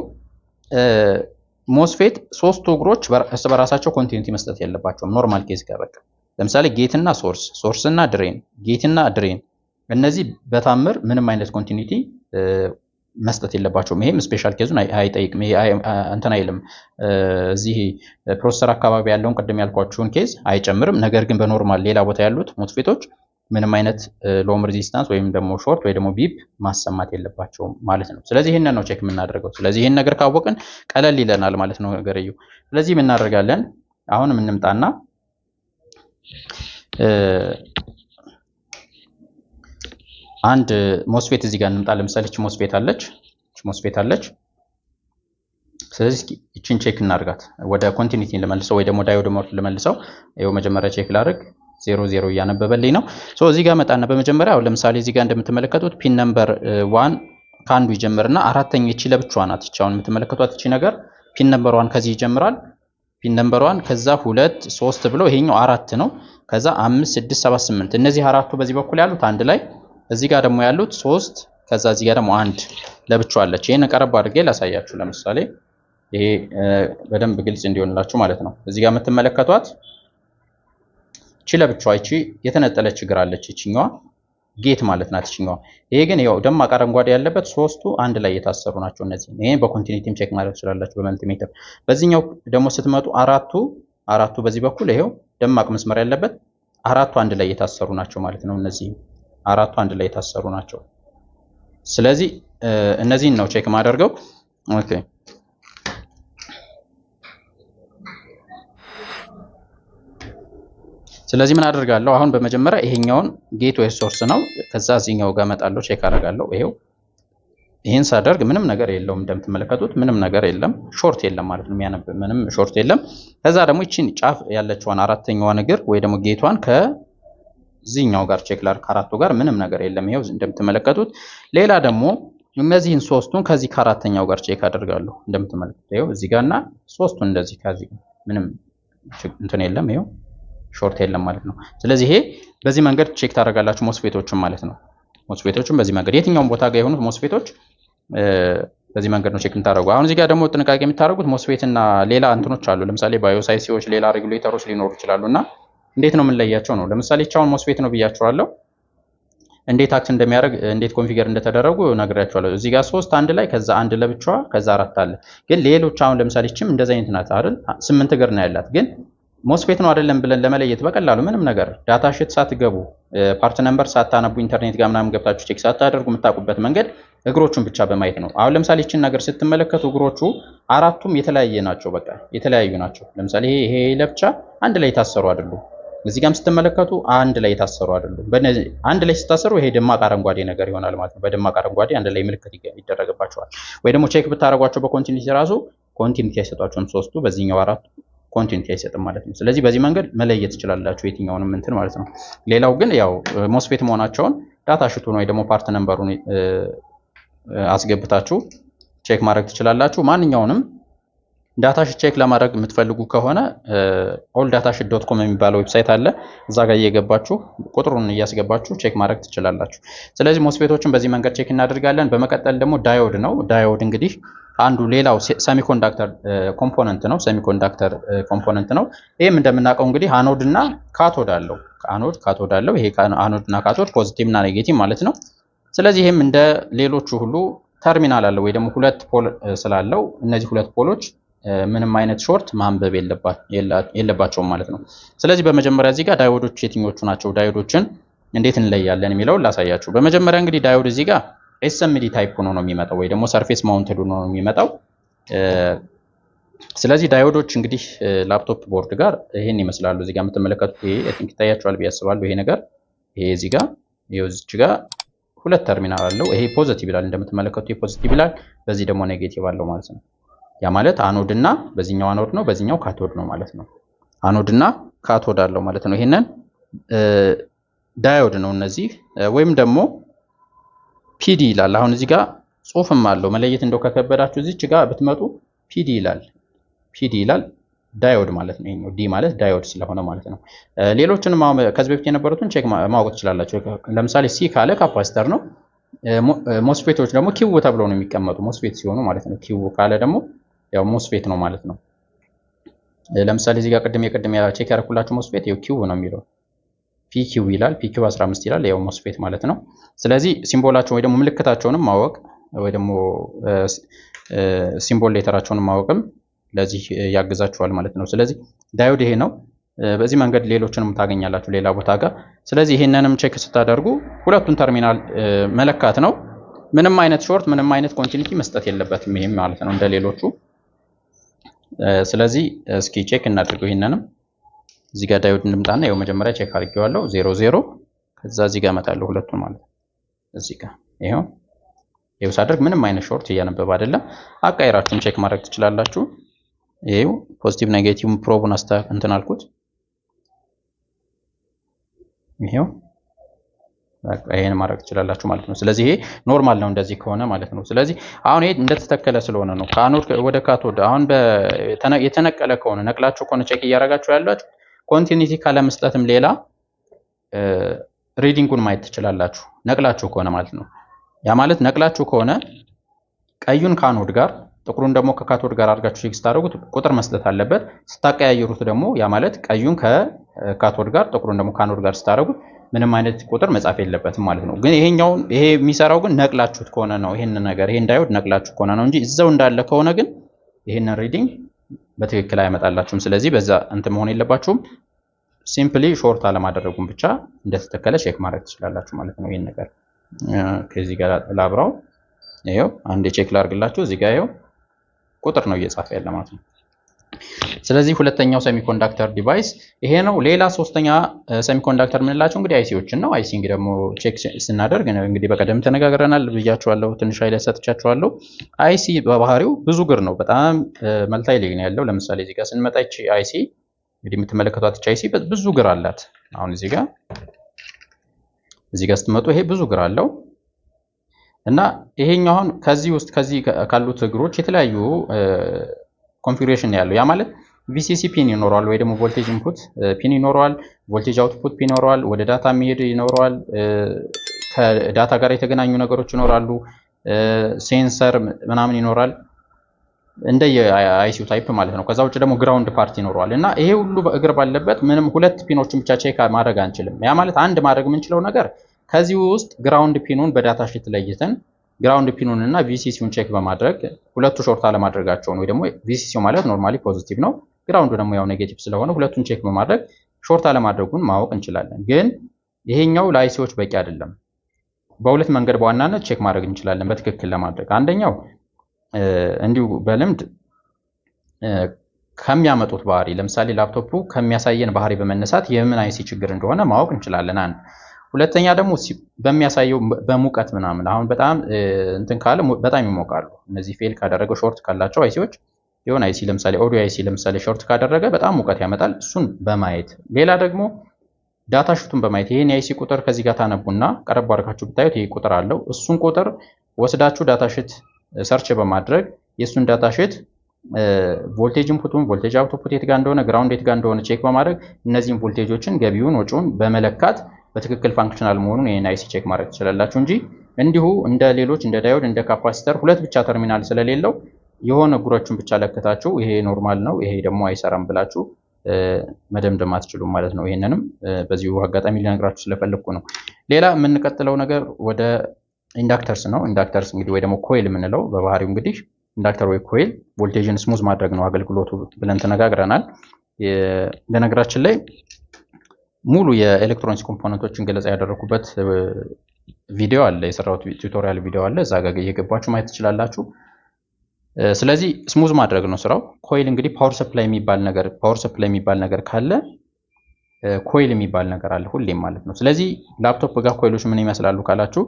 ሞስፌት 3ቱ እግሮች እርስ በራሳቸው ኮንቲኒቲ መስጠት የለባቸውም። ኖርማል ኬዝ ጋር በቃ ለምሳሌ ጌት እና ሶርስ እና ድሬን፣ ጌት እና ድሬን እነዚህ በታምር ምንም አይነት ኮንቲኒቲ መስጠት የለባቸውም። ይሄም ስፔሻል ኬዙን አይጠይቅም። ይሄ እንትን አይልም። እዚህ ፕሮሰሰር አካባቢ ያለውን ቅድም ያልኳችሁን ኬዝ አይጨምርም። ነገር ግን በኖርማል ሌላ ቦታ ያሉት ሞስፌቶች ምንም አይነት ሎም ሬዚስታንስ ወይም ደግሞ ሾርት ወይ ደግሞ ቢፕ ማሰማት የለባቸውም ማለት ነው። ስለዚህ ይሄንን ነው ቼክ የምናደርገው። ስለዚህ ይሄን ነገር ካወቅን ቀለል ይለናል ማለት ነው ነገርዩ። ስለዚህ ምን እናደርጋለን? አሁን እንምጣና አንድ ሞስፌት እዚህ ጋር እንምጣ። ለምሳሌ እቺ ሞስፌት አለች። ስለዚህ እቺን ቼክ እናርጋት። ወደ ኮንቲኒቲ ለመልሰው ወይ ደግሞ ዳዮድ ሞድ ለመልሰው ይሄው መጀመሪያ ቼክ ላድርግ። 00 እያነበበልኝ ነው። እዚህ ጋር መጣና በመጀመሪያ አሁን ለምሳሌ እዚህ ጋር እንደምትመለከቱት ፒን ነምበር 1 ካንዱ ይጀምርና አራተኛ እቺ ለብቻዋ ናት። እቺ አሁን የምትመለከቷት እቺ ነገር ፒን ነምበር 1 ከዚህ ይጀምራል። ፒን ነምበር 1 ከዛ 2 3 ብሎ ይሄኛው 4 ነው። ከዛ 5 6 7 8 እነዚህ አራቱ በዚህ በኩል ያሉት አንድ ላይ፣ እዚህ ጋር ደግሞ ያሉት 3 ከዛ እዚህ ጋር ደግሞ 1 ለብቻዋ አለች። ይሄን ቀረብ አድርጌ ላሳያችሁ። ለምሳሌ ይሄ በደንብ ግልጽ እንዲሆንላችሁ ማለት ነው። እዚህ ጋር የምትመለከቷት እቺ ለብቻዋ እቺ የተነጠለች እግር አለች። እቺኛዋ ጌት ማለት ናት እቺኛዋ። ይሄ ግን ያው ደማቅ አረንጓዴ ያለበት 3ቱ አንድ ላይ የታሰሩ ናቸው እነዚህ። ይሄን በኮንቲኒቲም ቼክ ማድረግ ትችላላችሁ በመልቲሜትር። በዚህኛው ደግሞ ስትመጡ አራቱ በዚህ በኩል ይሄው ደማቅ መስመር ያለበት አራቱ አንድ ላይ የታሰሩ ናቸው ማለት ነው። እነዚህ አራቱ አንድ ላይ የታሰሩ ናቸው። ስለዚህ እነዚህን ነው ቼክ ማደርገው። ኦኬ ስለዚህ ምን አደርጋለሁ አሁን በመጀመሪያ ይሄኛውን ጌት ወይ ሶርስ ነው። ከዛ እዚህኛው ጋር መጣለሁ ቼክ አደርጋለሁ። ይሄው ይሄን ሳደርግ ምንም ነገር የለውም። እንደምትመለከቱት ምንም ነገር የለም፣ ሾርት የለም ማለት ነው። የሚያነብ ምንም ሾርት የለም። ከዛ ደግሞ እቺን ጫፍ ያለችዋን አራተኛዋን እግር ወይ ደግሞ ጌቷን ከዚህኛው ጋር ቼክ ላድርግ። ከአራቱ ጋር ምንም ነገር የለም። ይሄው እንደምትመለከቱት። ሌላ ደግሞ እነዚህን ሶስቱን ከዚህ ከአራተኛው ጋር ቼክ አደርጋለሁ። እንደምትመለከቱት ይሄው እዚህ ጋርና ሶስቱን እንደዚህ ከዚህ ምንም እንትን የለም። ይሄው ሾርት የለም ማለት ነው። ስለዚህ ይሄ በዚህ መንገድ ቼክ ታደርጋላችሁ ሞስፌቶችን ማለት ነው። ሞስፌቶችን በዚህ መንገድ የትኛውም ቦታ ጋር የሆኑት ሞስፌቶች በዚህ መንገድ ነው ቼክ የምታደርጉ። አሁን እዚህ ጋር ደግሞ ጥንቃቄ የምታደርጉት ሞስፌት እና ሌላ እንትኖች አሉ። ለምሳሌ ባዮሳይሲዎች፣ ሌላ ሬጉሌተሮች ሊኖሩ ይችላሉ እና እንዴት ነው የምንለያቸው ነው። ለምሳሌ ቻውን ሞስፌት ነው ብያቸዋለሁ። እንዴት አክት እንደሚያደርግ እንዴት ኮንፊገር እንደተደረጉ ነግሬያቸዋለሁ። እዚህ ጋር 3 አንድ ላይ ከዛ አንድ ለብቻዋ ከዛ 4 አለ። ግን ሌሎች አሁን ለምሳሌ እቺም እንደዛ አይነት ናት አይደል? 8 እግር ነው ያላት ግን ሞስፌት ነው አይደለም ብለን ለመለየት በቀላሉ ምንም ነገር ዳታ ሺት ሳትገቡ ፓርት ነምበር ሳታነቡ ኢንተርኔት ጋር ምናምን ገብታችሁ ቼክ ሳታደርጉ የምታውቁበት መንገድ እግሮቹን ብቻ በማየት ነው። አሁን ለምሳሌ እቺን ነገር ስትመለከቱ እግሮቹ አራቱም የተለያየ ናቸው። በቃ የተለያዩ ናቸው። ለምሳሌ ይሄ ለብቻ አንድ ላይ የታሰሩ አይደሉም። እዚህ ጋርም ስትመለከቱ አንድ ላይ የታሰሩ አይደሉም። በእነዚህ አንድ ላይ ሲታሰሩ ይሄ ደማቅ አረንጓዴ ነገር ይሆናል ማለት ነው። በደማቅ አረንጓዴ አንድ ላይ ምልክት ይደረግባቸዋል። ወይ ደግሞ ቼክ ብታደርጓቸው በኮንቲኒቲ ራሱ ኮንቲኒቲ አይሰጧቸውም። ሶስቱ በዚህኛው አራቱ ኮንቲኒቲ አይሰጥም ማለት ነው። ስለዚህ በዚህ መንገድ መለየት ትችላላችሁ የትኛውንም እንትን ማለት ነው። ሌላው ግን ያው ሞስፌት መሆናቸውን ዳታ ሽቱን ወይ ደግሞ ፓርት ነምበሩን አስገብታችሁ ቼክ ማድረግ ትችላላችሁ። ማንኛውንም ዳታ ሽት ቼክ ለማድረግ የምትፈልጉ ከሆነ alldatasheet.com የሚባለው ዌብሳይት አለ። እዛ ጋር እየገባችሁ ቁጥሩን እያስገባችሁ ቼክ ማድረግ ትችላላችሁ። ስለዚህ ሞስፌቶችን በዚህ መንገድ ቼክ እናደርጋለን። በመቀጠል ደግሞ ዳዮድ ነው። ዳዮድ እንግዲህ አንዱ ሌላው ሰሚኮንዳክተር ኮምፖነንት ነው። ሰሚኮንዳክተር ኮምፖነንት ነው። ይሄም እንደምናውቀው እንግዲህ አኖድ እና ካቶድ አለው። አኖድ ካቶድ አለው። ይሄ አኖድ እና ካቶድ ፖዚቲቭ እና ኔጌቲቭ ማለት ነው። ስለዚህ ይሄም እንደ ሌሎቹ ሁሉ ተርሚናል አለው ወይ ደግሞ ሁለት ፖል ስላለው እነዚህ ሁለት ፖሎች ምንም አይነት ሾርት ማንበብ የለባቸውም ማለት ነው። ስለዚህ በመጀመሪያ እዚህ ጋር ዳዮዶች የትኞቹ ናቸው፣ ዳዮዶችን እንዴት እንለያለን የሚለውን ላሳያችሁ። በመጀመሪያ እንግዲህ ዳዮድ እዚህ ጋር ኤስኤምዲ ታይፕ ሆኖ ነው የሚመጣው ወይ ደግሞ ሰርፌስ ማውንትድ ሆኖ ነው የሚመጣው። ስለዚህ ዳዮዶች እንግዲህ ላፕቶፕ ቦርድ ጋር ይሄን ይመስላሉ። እዚህ ጋር የምትመለከቱት ይሄ አይ ቲንክ ይታያችኋል ብዬ አስባለሁ። ይሄ ነገር ይሄ እዚህ ጋር ይሄው እዚህ ጋር ሁለት ተርሚናል አለው። ይሄ ፖዚቲቭ ይላል እንደምትመለከቱት፣ ይሄ ፖዚቲቭ ይላል፣ በዚህ ደግሞ ኔጌቲቭ አለው ማለት ነው። ያ ማለት አኖድ እና በዚህኛው አኖድ ነው፣ በዚህኛው ካቶድ ነው ማለት ነው። አኖድ እና ካቶድ አለው ማለት ነው። ይሄንን ዳዮድ ነው እነዚህ። ወይም ደግሞ ፒዲ ይላል። አሁን እዚህ ጋር ጽሁፍም አለው መለየት እንደው ከከበዳችሁ እዚች ጋር ብትመጡ ፒዲ ይላል። ፒዲ ይላል ዳዮድ ማለት ነው። ይሄኛው ዲ ማለት ዳዮድ ስለሆነ ማለት ነው። ሌሎችንም ከዚህ በፊት የነበሩትን ቼክ ማወቅ ትችላላችሁ። ለምሳሌ ሲ ካለ ካፓሲተር ነው። ሞስፌቶች ደግሞ ኪው ተብለው ነው የሚቀመጡ ሞስፌት ሲሆኑ ማለት ነው። ኪው ካለ ደግሞ ያው ሞስፌት ነው ማለት ነው። ለምሳሌ እዚህ ጋር ቅድም ቼክ ያደረኩላችሁ ሞስፌት ያው ኪው ነው የሚለው ፒኪው ይላል። ፒኪው 15 ይላል፣ ያው ሞስፌት ማለት ነው። ስለዚህ ሲምቦላቸው ወይ ደግሞ ምልክታቸውንም ማወቅ ወይ ደግሞ ሲምቦል ሌተራቸውንም ማወቅም ለዚህ ያግዛችኋል ማለት ነው። ስለዚህ ዳዮድ ይሄ ነው። በዚህ መንገድ ሌሎችንም ታገኛላችሁ ሌላ ቦታ ጋር። ስለዚህ ይሄንንም ቼክ ስታደርጉ ሁለቱን ተርሚናል መለካት ነው። ምንም አይነት ሾርት ምንም አይነት ኮንቲኒቲ መስጠት የለበትም ይሄም ማለት ነው እንደ ሌሎቹ። ስለዚህ እስኪ ቼክ እናድርገው። ይሄንንም እዚህ ጋር ዳዮድ እንምጣና ያው መጀመሪያ ቼክ አድርጌዋለሁ 00 ከዛ እዚህ ጋር እመጣለሁ ሁለቱን ማለት ነው። እዚህ ጋር ይሄው ሳደርግ ምንም አይነት ሾርት እያነበበ አይደለም። አቃይራችሁን ቼክ ማድረግ ትችላላችሁ። ይሄው ፖዚቲቭ ኔጌቲቭ ፕሮቡን እንትን አልኩት። ይሄው በቃ ይሄን ማድረግ ትችላላችሁ ማለት ነው። ስለዚህ ይሄ ኖርማል ነው እንደዚህ ከሆነ ማለት ነው። ስለዚህ አሁን ይሄ እንደተተከለ ስለሆነ ነው ከአኖድ ወደ ካቶድ። አሁን የተነቀለ ከሆነ ነቅላችሁ ከሆነ ቼክ እያደረጋችሁ ያላችሁ ኮንቲኒቲ ካለመስጠትም ሌላ ሪዲንጉን ማየት ትችላላችሁ ነቅላችሁ ከሆነ ማለት ነው። ያ ማለት ነቅላችሁ ከሆነ ቀዩን ከአኖድ ጋር ጥቁሩን ደግሞ ከካቶድ ጋር አድርጋችሁ ቼክ ስታደርጉት ቁጥር መስጠት አለበት። ስታቀያየሩት ደግሞ ያ ማለት ቀዩን ከካቶድ ጋር ጥቁሩን ደግሞ ከአኖድ ጋር ስታደርጉት ምንም አይነት ቁጥር መጻፍ የለበትም ማለት ነው። ግን ይሄ የሚሰራው ግን ነቅላችሁት ከሆነ ነው። ይሄን ዳዮድ ነቅላችሁ ከሆነ ነው እንጂ እዛው እንዳለ ከሆነ ግን ይሄንን ሪዲንግ በትክክል አይመጣላችሁም። ስለዚህ በዛ እንትን መሆን የለባችሁም። ሲምፕሊ ሾርት አለማድረጉን ብቻ እንደተተከለ ቼክ ማድረግ ትችላላችሁ ማለት ነው። ይሄን ነገር ከዚህ ጋር ላብራው ይሄው አንድ ቼክ ላርግላችሁ። እዚህ ጋር ይሄው ቁጥር ነው እየጻፈ ያለ ማለት ነው። ስለዚህ ሁለተኛው ሴሚኮንዳክተር ዲቫይስ ይሄ ነው። ሌላ ሶስተኛ ሴሚኮንዳክተር የምንላቸው እንግዲህ አይሲዎችን ነው። አይሲ እንግዲህ ደግሞ ቼክ ስናደርግ እንግዲህ በቀደም ተነጋግረናል ብያችኋለሁ፣ ትንሽ ኃይል ሰጥቻችኋለሁ። አይሲ በባህሪው ብዙ እግር ነው፣ በጣም መልታይ ሌግ ነው ያለው። ለምሳሌ እዚህ ጋር ስንመጣ ይቺ አይሲ እንግዲህ የምትመለከቷት አይሲ ብዙ እግር አላት። አሁን እዚህ ጋር ስትመጡ ይሄ ብዙ እግር አለው እና ይሄኛው አሁን ከዚህ ካሉት እግሮች የተለያዩ ኮንፊግሬሽን ያለው ያ ማለት ቪሲሲ ፒን ይኖረዋል ወይ ደግሞ ቮልቴጅ ኢንፑት ፒን ይኖረዋል፣ ቮልቴጅ አውትፑት ፒን ይኖረዋል፣ ወደ ዳታ የሚሄድ ይኖረዋል፣ ከዳታ ጋር የተገናኙ ነገሮች ይኖራሉ፣ ሴንሰር ምናምን ይኖራል እንደ የአይሲዩ ታይፕ ማለት ነው። ከዛ ውጭ ደግሞ ግራውንድ ፓርት ይኖረዋል እና ይሄ ሁሉ እግር ባለበት ምንም ሁለት ፒኖችን ብቻ ቼክ ማድረግ አንችልም። ያ ማለት አንድ ማድረግ የምንችለው ነገር ከዚህ ውስጥ ግራውንድ ፒኑን በዳታ ሺት ለይተን ግራውንድ ፒኑን እና ቪሲሲውን ቼክ በማድረግ ሁለቱ ሾርት አለማድረጋቸውን ወይ ደግሞ ቪሲሲው ማለት ኖርማሊ ፖዚቲቭ ነው፣ ግራውንዱ ደግሞ ያው ኔጌቲቭ ስለሆነ ሁለቱን ቼክ በማድረግ ሾርት አለማድረጉን ማወቅ እንችላለን። ግን ይሄኛው ለአይሲዎች በቂ አይደለም። በሁለት መንገድ በዋናነት ቼክ ማድረግ እንችላለን በትክክል ለማድረግ። አንደኛው እንዲሁ በልምድ ከሚያመጡት ባህሪ ለምሳሌ ላፕቶፑ ከሚያሳየን ባህሪ በመነሳት የምን አይሲ ችግር እንደሆነ ማወቅ እንችላለን። አንድ ሁለተኛ ደግሞ በሚያሳየው በሙቀት ምናምን አሁን በጣም እንትን ካለ በጣም ይሞቃሉ። እነዚህ ፌል ካደረገው ሾርት ካላቸው አይሲዎች የሆነ አይሲ ለምሳሌ ኦዲዮ አይሲ ለምሳሌ ሾርት ካደረገ በጣም ሙቀት ያመጣል። እሱን በማየት ሌላ ደግሞ ዳታ ሹቱን በማየት ይሄን የአይሲ ቁጥር ከዚህ ጋር ታነቡና ቀረብ አድርጋችሁ ብታዩት ይሄ ቁጥር አለው። እሱን ቁጥር ወስዳችሁ ዳታ ሹት ሰርች በማድረግ የሱን ዳታ ሹት ቮልቴጅ ኢንፑቱን ቮልቴጅ አውትፑት የት ጋር እንደሆነ ግራውንድ የት ጋር እንደሆነ ቼክ በማድረግ እነዚህን ቮልቴጆችን ገቢውን ወጪውን በመለካት በትክክል ፋንክሽናል መሆኑን ይሄን አይሲ ቼክ ማድረግ ትችላላችሁ እንጂ እንዲሁ እንደ ሌሎች እንደ ዳዮድ እንደ ካፓሲተር ሁለት ብቻ ተርሚናል ስለሌለው የሆነ ጉሮቹን ብቻ ለክታችሁ ይሄ ኖርማል ነው ይሄ ደግሞ አይሰራም ብላችሁ መደምደም አትችሉም ማለት ነው። ይሄንንም በዚሁ አጋጣሚ ልነግራችሁ ስለፈለኩ ነው። ሌላ የምንቀጥለው ነገር ወደ ኢንዳክተርስ ነው። ኢንዳክተርስ እንግዲህ ወይ ደግሞ ኮይል የምንለው በባህሪው እንግዲህ ኢንዳክተር ወይ ኮይል ቮልቴጅን ስሙዝ ማድረግ ነው አገልግሎቱ ብለን ተነጋግረናል። ለነገራችን ላይ ሙሉ የኤሌክትሮኒክስ ኮምፖነንቶችን ገለጻ ያደረኩበት ቪዲዮ አለ፣ የሰራሁት ቱቶሪያል ቪዲዮ አለ። እዛ ጋር እየገባችሁ ማየት ትችላላችሁ። ስለዚህ ስሙዝ ማድረግ ነው ስራው። ኮይል እንግዲህ ፓወር ሰፕላይ የሚባል ነገር ካለ ኮይል የሚባል ነገር አለ ሁሌም ማለት ነው። ስለዚህ ላፕቶፕ ጋር ኮይሎች ምን ይመስላሉ ካላችሁ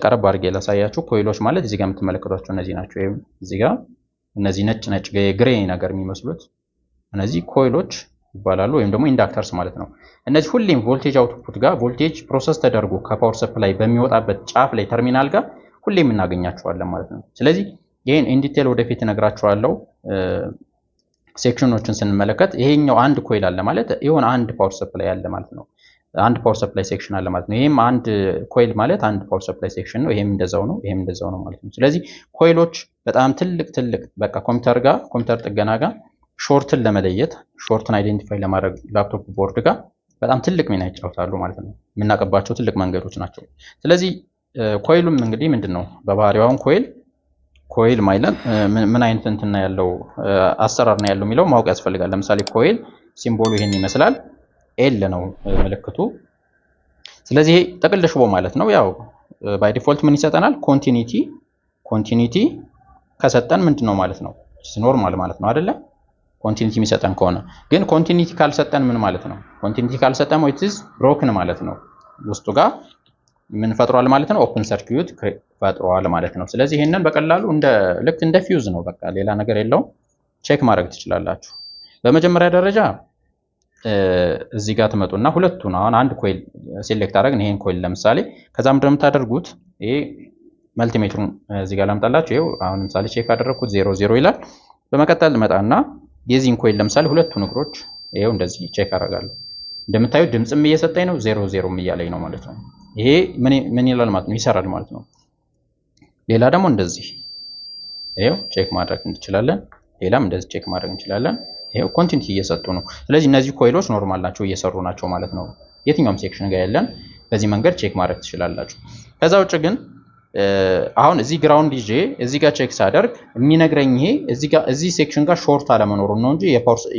ቀረብ አድርጌ ላሳያችሁ። ኮይሎች ማለት እዚህ ጋር የምትመለከቷቸው እነዚህ ናቸው። ይሄም እዚህ ጋር እነዚህ ነጭ ግሬ ነገር የሚመስሉት እነዚህ ኮይሎች ይባላሉ ወይም ደግሞ ኢንዳክተርስ ማለት ነው። እነዚህ ሁሌም ቮልቴጅ አውትፑት ጋር ቮልቴጅ ፕሮሰስ ተደርጎ ከፓወር ሰፕላይ በሚወጣበት ጫፍ ላይ ተርሚናል ጋር ሁሌም እናገኛቸዋለን ማለት ነው። ስለዚህ ይሄን ኢን ዲቴል ወደፊት እነግራችኋለሁ። ሴክሽኖችን ስንመለከት ይሄኛው አንድ ኮይል አለ ማለት የሆነ አንድ ፓወር ሰፕላይ አለ ማለት ነው። አንድ ፓወር ሰፕላይ ሴክሽን አለ ማለት ነው። ይሄም አንድ ኮይል ማለት አንድ ፓወር ሰፕላይ ሴክሽን ነው። ይሄም እንደዛው ነው፣ ይሄም እንደዛው ነው ማለት ነው። ስለዚህ ኮይሎች በጣም ትልቅ በቃ ኮምፒውተር ጥገና ጋር ሾርትን ለመለየት ሾርትን አይዴንቲፋይ ለማድረግ ላፕቶፕ ቦርድ ጋር በጣም ትልቅ ሚና ይጫወታሉ ማለት ነው። የምናቀባቸው ትልቅ መንገዶች ናቸው። ስለዚህ ኮይሉም እንግዲህ ምንድነው በባህሪው አሁን ኮይል ማለት ምን አይነት እንትና ያለው አሰራር ነው ያለው የሚለው ማወቅ ያስፈልጋል። ለምሳሌ ኮይል ሲምቦሉ ይሄን ይመስላል፣ ኤል ነው ምልክቱ። ስለዚህ ጥቅል ሽቦ ማለት ነው። ያው ባይ ዲፎልት ምን ይሰጠናል? ኮንቲኒቲ ከሰጠን ምንድነው ማለት ነው? ኖርማል ማለት ነው አይደለ? ኮንቲኒቲ የሚሰጠን ከሆነ ግን ኮንቲኒቲ ካልሰጠን ምን ማለት ነው? ኮንቲኒቲ ካልሰጠን ኢትስ ብሮክን ማለት ነው። ውስጡ ጋር ምን ፈጥሯል ማለት ነው? ኦፕን ሰርኪዩት ፈጥሯል ማለት ነው። ስለዚህ ይሄንን በቀላሉ ልክ እንደ ፊውዝ ነው፣ በቃ ሌላ ነገር የለውም። ቼክ ማድረግ ትችላላችሁ። በመጀመሪያ ደረጃ እዚህ ጋር ትመጡና ሁለቱን አሁን አንድ ኮይል ሴሌክት አደረግን፣ ይሄን ኮይል ለምሳሌ። ከዛም እንደምታደርጉት ይሄ መልቲሜትሩን እዚህ ጋር ላምጣላችሁ። ይሄው አሁን ለምሳሌ ቼክ አደረኩት 00 ይላል። በመቀጠል ልመጣና የዚህን ኮይል ለምሳሌ ሁለቱን እግሮች ይሄው እንደዚህ ቼክ አደርጋለሁ። እንደምታዩት ድምጽም እየሰጠኝ ነው፣ 00ም እያለኝ ነው ማለት ነው። ይሄ ምን ይላል ማለት ነው? ይሰራል ማለት ነው። ሌላ ደግሞ እንደዚህ ይሄው ቼክ ማድረግ እንችላለን። ሌላም እንደዚህ ቼክ ማድረግ እንችላለን። ይሄው ኮንቲኒቲ እየሰጡ ነው። ስለዚህ እነዚህ ኮይሎች ኖርማል ናቸው፣ እየሰሩ ናቸው ማለት ነው። የትኛውም ሴክሽን ጋር ያለን በዚህ መንገድ ቼክ ማድረግ ትችላላችሁ። ከዛ ውጭ ግን አሁን እዚህ ግራውንድ ይዤ እዚህ ጋር ቼክ ሳደርግ የሚነግረኝ ይሄ እዚህ ሴክሽን ጋር ሾርት አለመኖሩን ነው እንጂ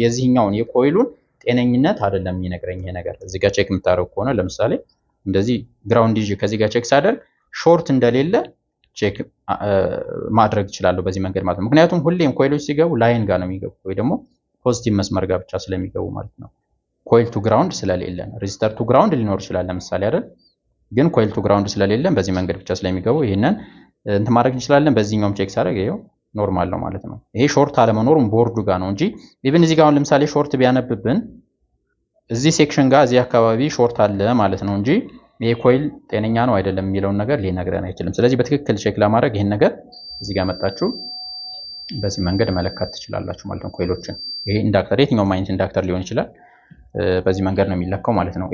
የዚህኛውን የኮይሉን ጤነኝነት አይደለም የሚነግረኝ ይሄ ነገር። እዚህ ጋር ቼክ የምታደርጉ ከሆነ ለምሳሌ እንደዚህ ግራውንድ ይዤ ከዚህ ጋር ቼክ ሳደርግ ሾርት እንደሌለ ቼክ ማድረግ እችላለሁ በዚህ መንገድ ማለት ነው። ምክንያቱም ሁሌም ኮይሎች ሲገቡ ላይን ጋር ነው የሚገቡ ወይ ደግሞ ፖዚቲቭ መስመር ጋር ብቻ ስለሚገቡ ማለት ነው። ኮይል ቱ ግራውንድ ስለሌለን ሬዚስተር ቱ ግራውንድ ሊኖር ይችላል ለምሳሌ አይደል? ግን ኮይል ቱ ግራውንድ ስለሌለን በዚህ መንገድ ብቻ ስለሚገቡ ይሄንን እንትን ማድረግ እንችላለን። በዚህኛውም ቼክ ሳደርግ ይሄው ኖርማል ነው ማለት ነው። ይሄ ሾርት አለመኖሩን ቦርዱ ጋር ነው እንጂ ኢቭን እዚህ ጋር አሁን ለምሳሌ ሾርት ቢያነብብን እዚህ ሴክሽን ጋር እዚህ አካባቢ ሾርት አለ ማለት ነው እንጂ ይሄ ኮይል ጤነኛ ነው አይደለም የሚለውን ነገር ሊነግረን አይችልም። ስለዚህ በትክክል ቼክ ለማድረግ ይሄን ነገር እዚህ ጋር መጣችሁ በዚህ መንገድ መለካት ትችላላችሁ ማለት ነው ኮይሎችን። ይሄ ኢንዳክተር የትኛውም አይነት ኢንዳክተር ሊሆን ይችላል። በዚህ መንገድ ነው የሚለካው ማለት ነው።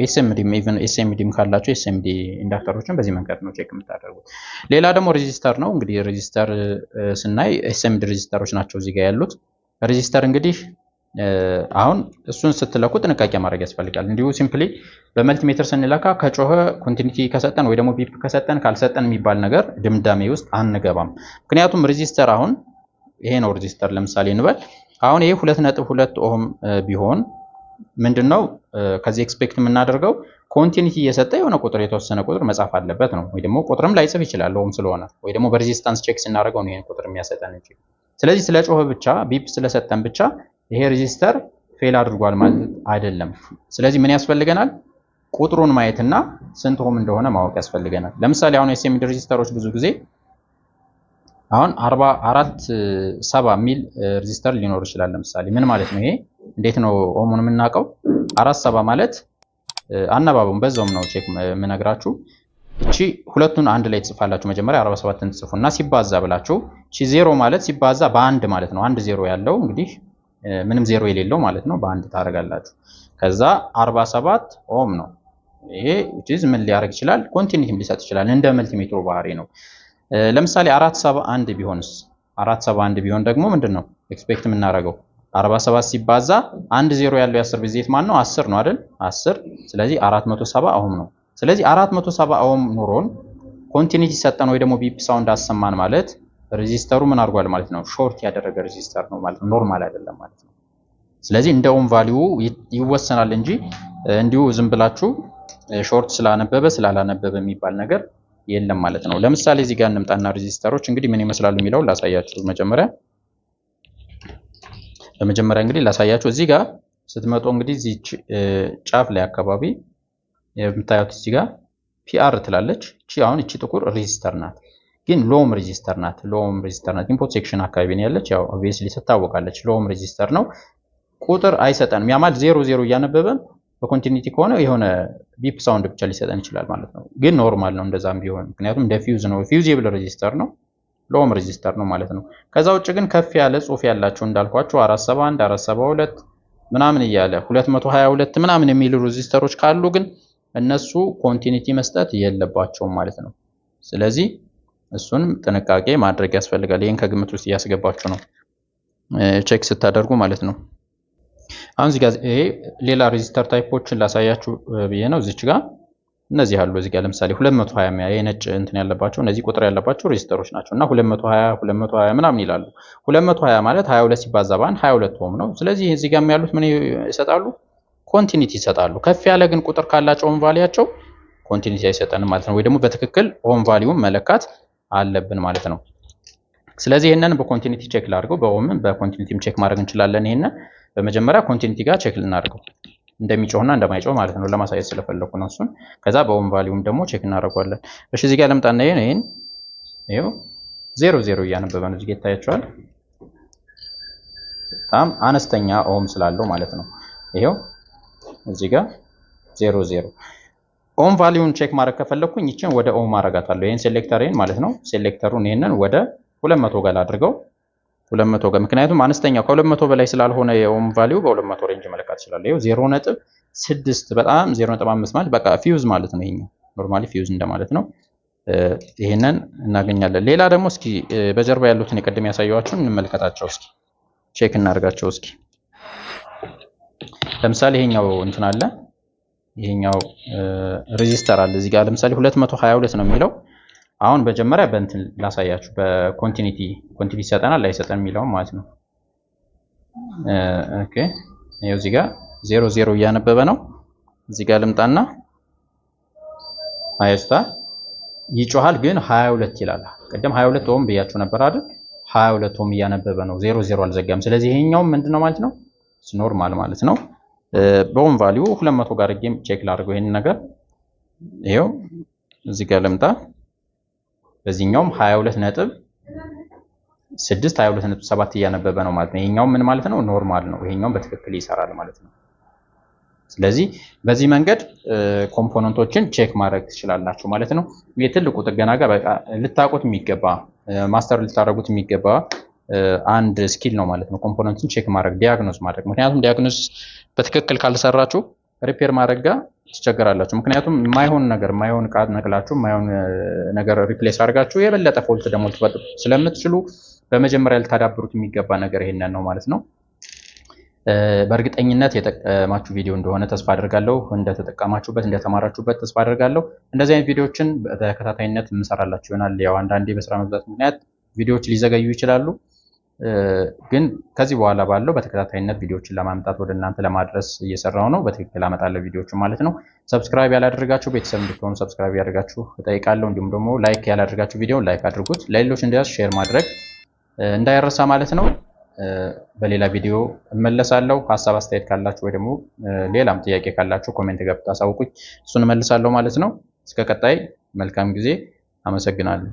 ኤስኤምዲም ካላችሁ ኤስኤምዲ ኢንዳክተሮችን በዚህ መንገድ ነው ቼክ የምታደርጉት። ሌላ ደግሞ ሬዚስተር ነው። እንግዲህ ሬዚስተር ስናይ ኤስኤምዲ ሬዚስተሮች ናቸው እዚህ ጋር ያሉት። ሬዚስተር እንግዲህ አሁን እሱን ስትለኩ ጥንቃቄ ማድረግ ያስፈልጋል። እንዲሁ ሲምፕሊ በመልቲሜትር ስንለካ ከጮኸ ኮንቲኒቲ ከሰጠን ወይ ደግሞ ቢፕ ከሰጠን ካልሰጠን የሚባል ነገር ድምዳሜ ውስጥ አንገባም። ምክንያቱም ሬዚስተር አሁን ይሄ ነው ሬዚስተር ለምሳሌ እንበል። አሁን ይሄ 2.2 ኦህም ቢሆን ምንድነው ከዚህ ኤክስፔክት የምናደርገው ኮንቲኒቲ እየሰጠ የሆነ ቁጥር የተወሰነ ቁጥር መጻፍ አለበት ነው። ወይ ደግሞ ቁጥርም ላይጽፍ ይችላል ኦህም ስለሆነ፣ ወይ ደግሞ በሬዚስታንስ ቼክ ስናደርገው ነው ይሄን ቁጥር የሚያሰጠን እንጂ። ስለዚህ ስለ ጮኸ ብቻ ቢፕ ስለሰጠን ብቻ ይሄ ሬዚስተር ፌል አድርጓል ማለት አይደለም። ስለዚህ ምን ያስፈልገናል? ቁጥሩን ማየትና ስንት ኦም እንደሆነ ማወቅ ያስፈልገናል። ለምሳሌ አሁን ኤስኤምዲ ሬዚስተሮች ብዙ ጊዜ አሁን 4470 ሚል ሬዚስተር ሊኖር ይችላል። ለምሳሌ ምን ማለት ነው? ይሄ እንዴት ነው ኦሙን የምናውቀው? 47 ማለት አናባቡን በዛውም ነው ቼክ የምነግራችሁ። እቺ ሁለቱን አንድ ላይ ትጽፋላችሁ። መጀመሪያ 47ን ትጽፉና ሲባዛ ብላችሁ እቺ 0 ማለት ሲባዛ በአንድ ማለት ነው። አንድ 0 ያለው እንግዲህ ምንም 0 የሌለው ማለት ነው። በአንድ ታደርጋላችሁ። ከዛ 47 ኦም ነው። ይሄ ምን ሊያደርግ ይችላል? ኮንቲኒቲም ሊሰጥ ይችላል። እንደ መልቲሜትሩ ባህሪ ነው። ለምሳሌ 471 ቢሆንስ? 471 ቢሆን ደግሞ ምንድነው ኤክስፔክት የምናደርገው? 47 ሲባዛ አንድ 0 ያለው የ10 ብዜት ማን ነው? 10 ነው አይደል? 10 ስለዚህ 470 ኦም ነው። ስለዚህ 470 ኦም ኑሮን ኮንቲኒቲ ሰጠን ወይ ደግሞ ቢፕ ሳውንድ አሰማን ማለት ሬዚስተሩ ምን አድርጓል ማለት ነው? ሾርት ያደረገ ሬዚስተር ነው ማለት ነው። ኖርማል አይደለም ማለት ነው። ስለዚህ እንደ ኦም ቫልዩ ይወሰናል እንጂ እንዲሁ ዝም ብላችሁ ሾርት ስላነበበ ስላላነበበ የሚባል ነገር የለም ማለት ነው። ለምሳሌ እዚህ ጋር እንምጣና ሬዚስተሮች እንግዲህ ምን ይመስላሉ የሚለውን ላሳያችሁ። በመጀመሪያ እንግዲህ ላሳያችሁ። እዚህ ጋር ስትመጡ እንግዲህ እዚህ ጫፍ ላይ አካባቢ የምታዩት እዚህ ጋር ፒአር ትላለች። እቺ አሁን እቺ ጥቁር ሬዚስተር ናት፣ ግን ሎም ሬዚስተር ናት። ኢንፑት ሴክሽን አካባቢ ነው ያለች። ያው ኦብቪየስሊ ትታወቃለች። ሎም ሬዚስተር ነው። ቁጥር አይሰጠንም። ያ ማለት 00 እያነበበ በኮንቲኒቲ ከሆነ የሆነ ቢፕ ሳውንድ ብቻ ሊሰጠን ይችላል ማለት ነው። ግን ኖርማል ነው እንደዛም ቢሆን፣ ምክንያቱም እንደ ፊውዝ ነው። ፊውዚብል ሬዚስተር ነው፣ ሎም ሬዚስተር ነው ማለት ነው። ከዛ ውጭ ግን ከፍ ያለ ጽሁፍ ያላቸው እንዳልኳቸው 471 472 ምናምን እያለ 222 ምናምን የሚሉ ሬዚስተሮች ካሉ ግን እነሱ ኮንቲኒቲ መስጠት የለባቸውም ማለት ነው። ስለዚህ እሱንም ጥንቃቄ ማድረግ ያስፈልጋል። ይሄን ከግምት ውስጥ እያስገባችሁ ነው ቼክ ስታደርጉ ማለት ነው። አሁን እዚህ ጋር ይሄ ሌላ ሬዚስተር ታይፖችን ላሳያችሁ ብዬ ነው። እዚች ጋር እነዚህ አሉ። እዚህ ጋር ለምሳሌ 220 የነጭ እንትን ያለባቸው እነዚህ ቁጥር ያለባቸው ሬዚስተሮች ናቸው እና 220 ምናምን ይላሉ። 220 ማለት 22 ሲባዛ በአንድ 22 ኦም ነው። ስለዚህ እዚህ ጋር ያሉት ምን ይሰጣሉ? ኮንቲኒቲ ይሰጣሉ። ከፍ ያለ ግን ቁጥር ካላቸው ኦም ቫልያቸው ኮንቲኒቲ አይሰጠንም ማለት ነው። ወይ ደግሞ በትክክል ኦም ቫልዩን መለካት አለብን ማለት ነው። ስለዚህ ይሄንን በኮንቲኒቲ ቼክ ላድርገው፣ በኦምም በኮንቲኒቲም ቼክ ማድረግ እንችላለን። ይሄን በመጀመሪያ ኮንቲኒቲ ጋር ቼክ ልናደርገው እንደሚጮህና እንደማይጮህ ማለት ነው፣ ለማሳየት ስለፈለኩ ነው እሱን። ከዛ በኦም ቫልዩም ደግሞ ቼክ እናደርገዋለን። እሺ እዚህ ጋር ለምጣና ይሄን ይሄው 00 እያነበበ ነው። እዚህ ጋር ይታያችኋል። በጣም አነስተኛ ኦም ስላለው ማለት ነው። ይሄው እዚህ ጋር 00 ኦም ቫልዩን ቼክ ማድረግ ከፈለኩኝ ይችን ወደ ኦም አረጋታለሁ። ይሄን ሴሌክተሬን ማለት ነው። ሴሌክተሩን ይሄንን ወደ 200 ጋር አድርገው 200 ጋር፣ ምክንያቱም አነስተኛው ከ200 በላይ ስላልሆነ የኦም ቫልዩ በ200 ሬንጅ መለካት ይችላል። ይሄው 0.6 በጣም 0.5 ማለት በቃ ፊውዝ ማለት ነው። ይሄኛው ኖርማሊ ፊውዝ እንደማለት ነው። ይሄንን እናገኛለን። ሌላ ደግሞ እስኪ በጀርባ ያሉትን የቀደም ያሳየዋችሁን እንመልከታቸው እስኪ፣ ቼክ እናርጋቸው እስኪ። ለምሳሌ ይሄኛው እንትን አለ፣ ይሄኛው ሬዚስተር አለ እዚህ ጋር ለምሳሌ 222 ነው የሚለው። አሁን መጀመሪያ በእንትን ላሳያችሁ በኮንቲኒቲ ይሰጠናል ላይሰጠን የሚለው ማለት ነው። ኦኬ ይሄው እዚህ ጋር 00 እያነበበ ነው። እዚህ ጋር ልምጣና አይስታ ይጮሃል ግን 22 ይላል። ቀደም 22 ኦም ብያችሁ ነበር አይደል? 22 ኦም እያነበበ ነው። 00 አልዘጋም። ስለዚህ ይሄኛው ምንድነው ማለት ነው? ኖርማል ማለት ነው። በኦም ቫልዩ 200 ጋር ጌም ቼክ ላድርገው ይሄን ነገር። ይሄው እዚህ ጋር ልምጣ። በዚህኛውም 22.6 22.7 እያነበበ ነው ማለት ነው። ይሄኛው ምን ማለት ነው? ኖርማል ነው። ይሄኛው በትክክል ይሰራል ማለት ነው። ስለዚህ በዚህ መንገድ ኮምፖነንቶችን ቼክ ማድረግ ትችላላችሁ ማለት ነው። የትልቁ ጥገና ጋር በቃ ልታውቁት የሚገባ ማስተር ልታደርጉት የሚገባ አንድ ስኪል ነው ማለት ነው። ኮምፖነንትን ቼክ ማድረግ፣ ዲያግኖስ ማድረግ። ምክንያቱም ዲያግኖስ በትክክል ካልሰራችሁ ሪፔር ማድረግ ጋር ትቸገራላችሁ። ምክንያቱም የማይሆን ዕቃ ነቅላችሁ የማይሆን ነገር ሪፕሌስ አድርጋችሁ የበለጠ ፎልት ደግሞ ልትፈጥሩ ስለምትችሉ በመጀመሪያ ልታዳብሩት የሚገባ ነገር ይሄንን ነው ማለት ነው። በእርግጠኝነት የጠቀማችሁ ቪዲዮ እንደሆነ ተስፋ አድርጋለሁ። እንደተጠቀማችሁበት እንደተማራችሁበት ተስፋ አድርጋለሁ። እንደዚህ አይነት ቪዲዮዎችን በተከታታይነት እንሰራላችሁ ይሆናል። ያው አንዳንዴ በስራ መብዛት ምክንያት ቪዲዮዎች ሊዘገዩ ይችላሉ። ግን ከዚህ በኋላ ባለው በተከታታይነት ቪዲዮዎችን ለማምጣት ወደ እናንተ ለማድረስ እየሰራው ነው። በትክክል አመጣለሁ ቪዲዮዎችን ማለት ነው። ሰብስክራይብ ያላደረጋችሁ ቤተሰብ እንድትሆኑ ሰብስክራይብ ያደርጋችሁ እጠይቃለሁ። እንዲሁም ደግሞ ላይክ ያላደረጋችሁ ቪዲዮውን ላይክ አድርጉት። ለሌሎች እንዲደርስ ሼር ማድረግ እንዳይረሳ ማለት ነው። በሌላ ቪዲዮ እመለሳለሁ። ሀሳብ አስተያየት ካላችሁ ወይ ደግሞ ሌላም ጥያቄ ካላችሁ ኮሜንት ገብታ አሳውቁኝ፣ እሱን እመልሳለሁ ማለት ነው። እስከ ቀጣይ መልካም ጊዜ። አመሰግናለሁ።